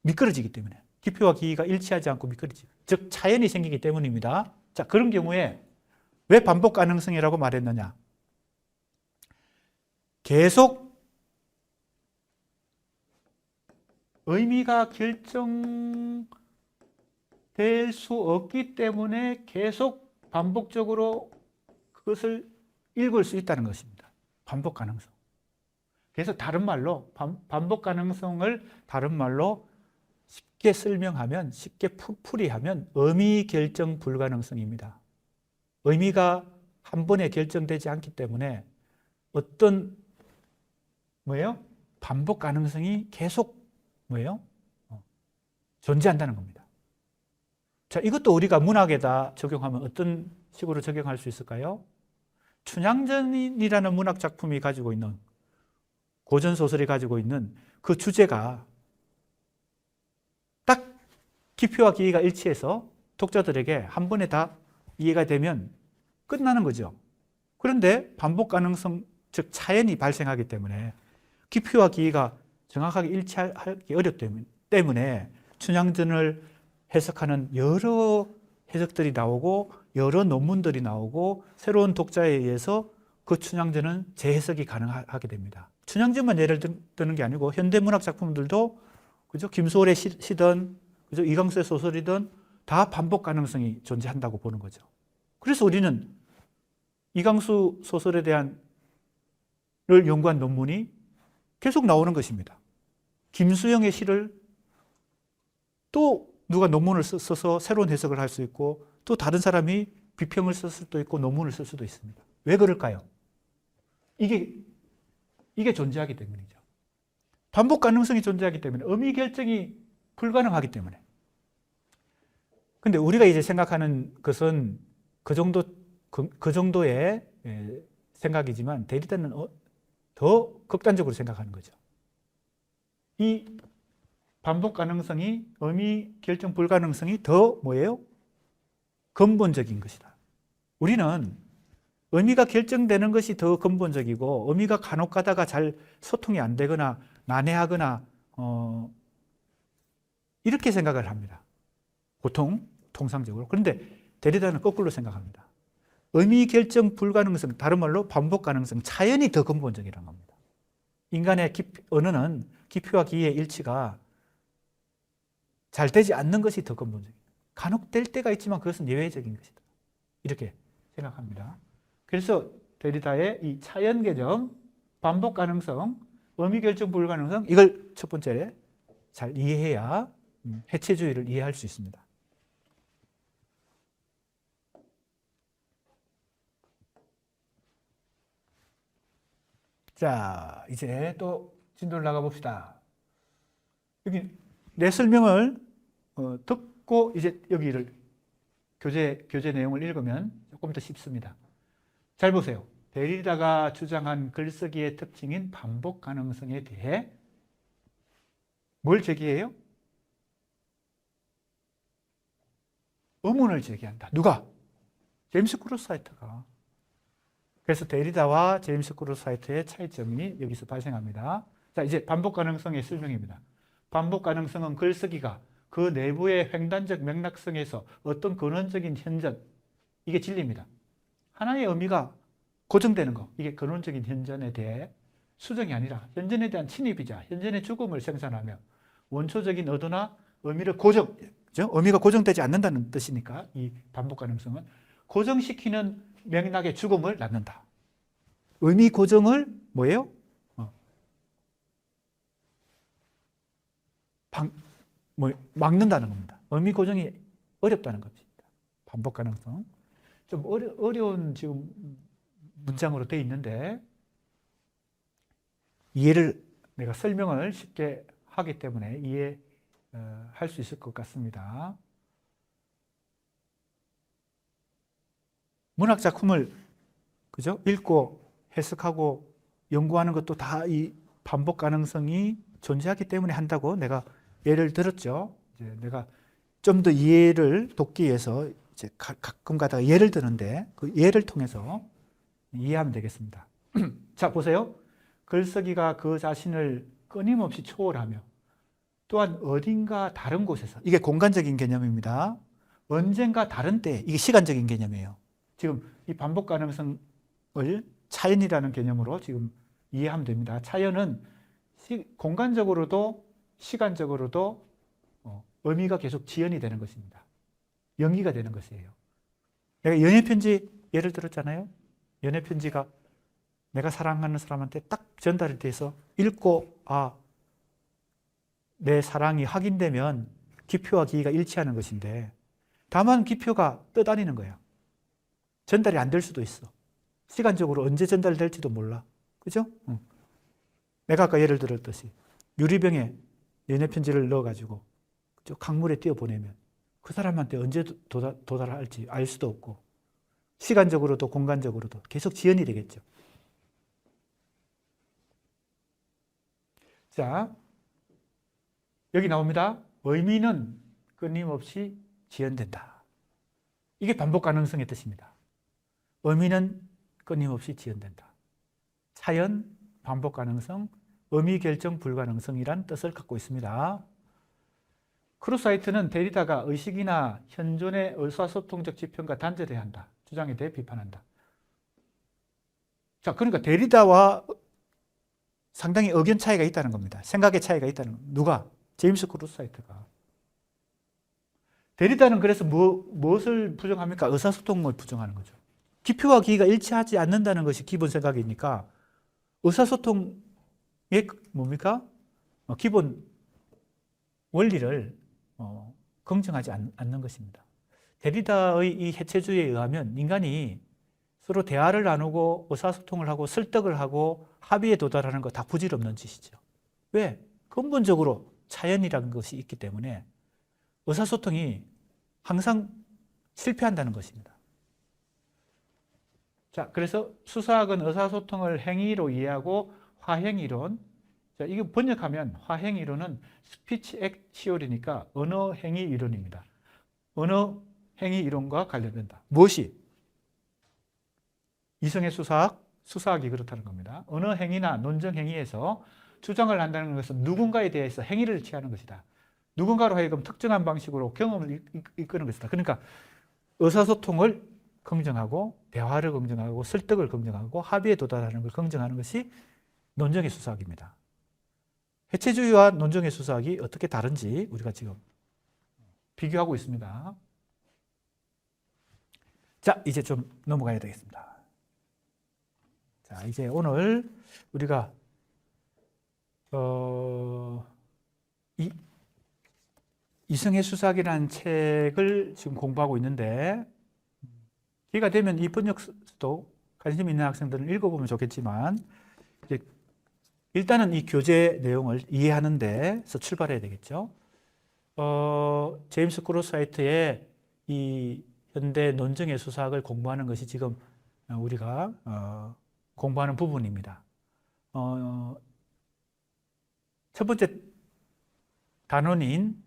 미끄러지기 때문에, 기표와 기가 일치하지 않고 미끄러지고, 즉 차연이 생기기 때문입니다. 자, 그런 경우에 왜 반복 가능성이라고 말했느냐? 계속 의미가 결정될 수 없기 때문에 계속 반복적으로 그것을 읽을 수 있다는 것입니다. 반복 가능성. 그래서 다른 말로 반복 가능성을 다른 말로 쉽게 설명하면, 쉽게 풀이하면 의미 결정 불가능성입니다. 의미가 한 번에 결정되지 않기 때문에 어떤 반복 가능성이 계속 존재한다는 겁니다. 자, 이것도 우리가 문학에다 적용하면 어떤 식으로 적용할 수 있을까요? 춘향전이라는 문학 작품이 가지고 있는, 고전 소설이 가지고 있는 그 주제가 딱 기표와 기가 일치해서 독자들에게 한 번에 다 이해가 되면 끝나는 거죠. 그런데 반복 가능성, 즉 차연이 발생하기 때문에 기표와 기가 정확하게 일치하기 어렵기 때문에 춘향전을 해석하는 여러 해석들이 나오고 여러 논문들이 나오고 새로운 독자에 의해서 그 춘향전은 재해석이 가능하게 됩니다. 춘향전만 예를 드는 게 아니고 현대문학 작품들도, 그죠? 김소월의 시든, 그죠? 이강수의 소설이든 다 반복 가능성이 존재한다고 보는 거죠. 그래서 우리는 이강수 소설에 대한 를 연구한 논문이 계속 나오는 것입니다. 김수영의 시를 또 누가 논문을 써서 새로운 해석을 할 수 있고, 또 다른 사람이 비평을 쓸 수도 있고 논문을 쓸 수도 있습니다. 왜 그럴까요? 이게 존재하기 때문이죠. 반복 가능성이 존재하기 때문에, 의미 결정이 불가능하기 때문에. 근데 우리가 이제 생각하는 것은 그 정도의 생각이지만 데리다는 더 극단적으로 생각하는 거죠. 이 반복 가능성이, 의미 결정 불가능성이 더 근본적인 것이다. 우리는 의미가 결정되는 것이 더 근본적이고, 의미가 간혹 가다가 잘 소통이 안 되거나 난해하거나 이렇게 생각을 합니다. 통상적으로. 그런데 데리다는 거꾸로 생각합니다. 의미 결정 불가능성, 다른 말로 반복 가능성, 차연이 더 근본적이라는 겁니다. 인간의 언어는 기표와 기의 일치가 잘 되지 않는 것이 더 근본적입니다. 간혹 될 때가 있지만 그것은 예외적인 것이다. 이렇게 생각합니다. 그래서 데리다의 이 차연 개념, 반복 가능성, 의미 결정 불가능성, 이걸 첫 번째 잘 이해해야 해체주의를 이해할 수 있습니다. 자, 이제 또 진도를 나가 봅시다. 여기 내 설명을 듣고 이제 여기를 교재 내용을 읽으면 조금 더 쉽습니다. 잘 보세요. 데리다가 주장한 글쓰기의 특징인 반복 가능성에 대해 뭘 제기해요? 의문을 제기한다. 누가? 제임스 크루사이트가. 그래서 데리다와 제임스 크루사이트의 차이점이 여기서 발생합니다. 자, 이제 반복 가능성의 설명입니다. 반복 가능성은 글쓰기가 그 내부의 횡단적 맥락성에서 어떤 근원적인 현전, 이게 진리입니다. 하나의 의미가 고정되는 거, 이게 근원적인 현전에 대해 수정이 아니라 현전에 대한 침입이자 현전의 죽음을 생산하며 원초적인 의도나 의미를 의미가 고정되지 않는다는 뜻이니까 이 반복 가능성은 고정시키는 맥락의 죽음을 낳는다. 의미 고정을 뭐예요? 막는다는 겁니다. 의미 고정이 어렵다는 겁니다. 반복 가능성. 좀 어려운 지금 문장으로 되어 있는데 이해를 내가 설명을 쉽게 하기 때문에 이해할 수 있을 것 같습니다. 문학 작품을 그죠? 읽고 해석하고 연구하는 것도 다 이 반복 가능성이 존재하기 때문에 한다고 내가 예를 들었죠. 이제 내가 좀 더 이해를 돕기 위해서 이제 가끔 가다가 예를 드는데 그 예를 통해서 이해하면 되겠습니다. 자, 보세요. 글쓰기가 그 자신을 끊임없이 초월하며 또한 어딘가 다른 곳에서, 이게 공간적인 개념입니다. 언젠가 다른 때, 이게 시간적인 개념이에요. 지금 이 반복 가능성을 차연이라는 개념으로 지금 이해하면 됩니다. 차연은 공간적으로도 시간적으로도 의미가 계속 지연이 되는 것입니다. 연기가 되는 것이에요. 내가 연애편지 예를 들었잖아요. 연애편지가 내가 사랑하는 사람한테 딱 전달이 돼서 읽고 내 사랑이 확인되면 기표와 기의가 일치하는 것인데 다만 기표가 떠다니는 거야. 전달이 안 될 수도 있어. 시간적으로 언제 전달될지도 몰라. 그죠? 내가 아까 예를 들었듯이 유리병에 연애편지를 넣어가지고 강물에 띄어보내면 그 사람한테 언제 도달할지 알 수도 없고 시간적으로도 공간적으로도 계속 지연이 되겠죠. 자, 여기 나옵니다. 의미는 끊임없이 지연된다. 이게 반복 가능성의 뜻입니다. 의미는 끊임없이 지연된다. 차연, 반복 가능성, 의미 결정 불가능성이란 뜻을 갖고 있습니다. 크루사이트는 데리다가 의식이나 현존의 의사소통적 지평과 단절해야 한다. 주장에 대해 비판한다. 자, 그러니까 데리다와 상당히 의견 차이가 있다는 겁니다. 생각의 차이가 있다는 겁니다. 누가? 제임스 크루사이트가. 데리다는 그래서 무엇을 부정합니까? 의사소통을 부정하는 거죠. 기표와 기의가 일치하지 않는다는 것이 기본 생각이니까 의사소통의 뭡니까? 기본 원리를 긍정하지 않는 것입니다. 데리다의 이 해체주의에 의하면 인간이 서로 대화를 나누고 의사소통을 하고 설득을 하고 합의에 도달하는 거 다 부질없는 짓이죠. 왜? 근본적으로 차연이라는 것이 있기 때문에 의사소통이 항상 실패한다는 것입니다. 자, 그래서 수사학은 의사소통을 행위로 이해하고 화행이론, 자, 이거 번역하면 화행이론은 스피치 액 시오리니까 언어 행위 이론입니다. 언어 행위 이론과 관련된다. 무엇이? 이성의 수사학이 그렇다는 겁니다. 언어 행위나 논정 행위에서 주장을 한다는 것은 누군가에 대해서 행위를 취하는 것이다. 누군가로 하여금 특정한 방식으로 경험을 이끄는 것이다. 그러니까 의사소통을 긍정하고 대화를 긍정하고 설득을 긍정하고 합의에 도달하는 걸 긍정하는 것이 논정의 수사학입니다. 해체주의와 논정의 수사학이 어떻게 다른지 우리가 지금 비교하고 있습니다. 자, 이제 좀 넘어가야 되겠습니다. 자, 이제 오늘 우리가 이승의 수사기라는 책을 지금 공부하고 있는데, 기회가 되면 이 번역서도 관심 있는 학생들은 읽어보면 좋겠지만, 이제 일단은 이 교재 내용을 이해하는 데서 출발해야 되겠죠. 제임스 크로사이트의 이 현대 논증의 수사학을 공부하는 것이 지금 우리가 공부하는 부분입니다. 첫 번째 단원인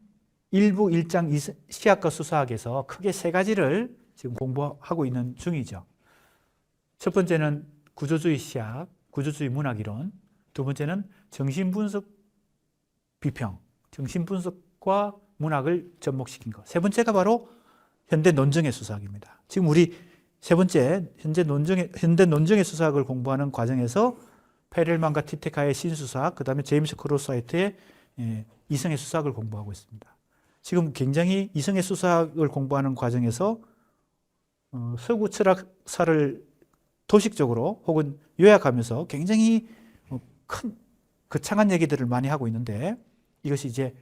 1부 1장 시학과 수사학에서 크게 세 가지를 지금 공부하고 있는 중이죠. 첫 번째는 구조주의 시학, 구조주의 문학이론. 두 번째는 정신분석 비평, 정신분석과 문학을 접목시킨 것. 세 번째가 바로 현대 논증의 수사학입니다. 지금 우리 세 번째 현대 논증의 수사학을 공부하는 과정에서 페렐만과 티테카의 신수사학, 그 다음에 제임스 크로사이트의 이승의 수사학을 공부하고 있습니다. 지금 굉장히 이승의 수사학을 공부하는 과정에서 서구 철학사를 도식적으로 혹은 요약하면서 굉장히 큰 거창한 얘기들을 많이 하고 있는데, 이것이 이제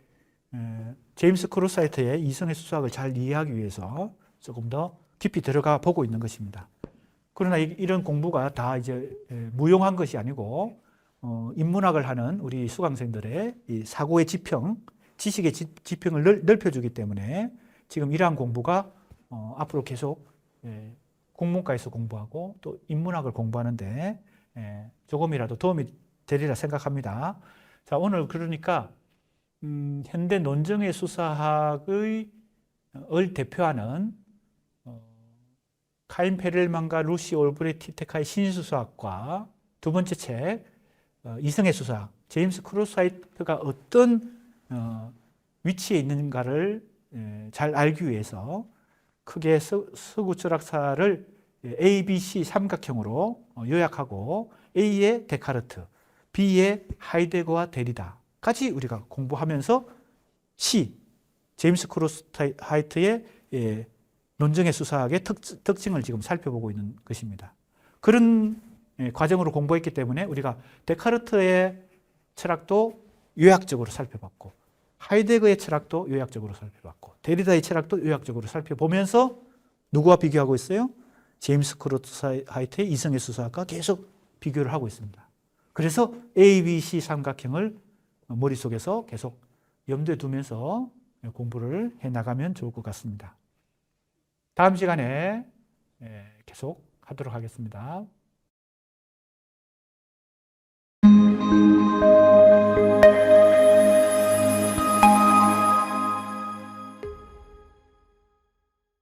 제임스 크로사이트의 이승의 수사학을 잘 이해하기 위해서 조금 더 깊이 들어가 보고 있는 것입니다. 그러나 이런 공부가 다 이제 무용한 것이 아니고 인문학을 하는 우리 수강생들의 이 사고의 지평, 지식의 지평을 넓혀주기 때문에 지금 이러한 공부가 앞으로 계속 국문과에서 공부하고 또 인문학을 공부하는데 조금이라도 도움이 되리라 생각합니다. 자, 오늘 그러니까 현대 논증의 수사학을 대표하는 카인 페렐만과 루시 올브레 티테카의 신수사학과 두 번째 책 이승의 수사학, 제임스 크로사이트가 어떤 위치에 있는가를 잘 알기 위해서 크게 서구 철학사를 A, B, C 삼각형으로 요약하고 A의 데카르트, B의 하이데거와 데리다까지 우리가 공부하면서 C, 제임스 크로사이트의 논증의 수사학의 특징을 지금 살펴보고 있는 것입니다. 그런 과정으로 공부했기 때문에 우리가 데카르트의 철학도 요약적으로 살펴봤고, 하이데거의 철학도 요약적으로 살펴봤고, 데리다의 철학도 요약적으로 살펴보면서 누구와 비교하고 있어요? 제임스 크로사이트의 이승의 수사학과 계속 비교를 하고 있습니다. 그래서 A, B, C 삼각형을 머릿속에서 계속 염두에 두면서 공부를 해나가면 좋을 것 같습니다. 다음 시간에 계속 하도록 하겠습니다.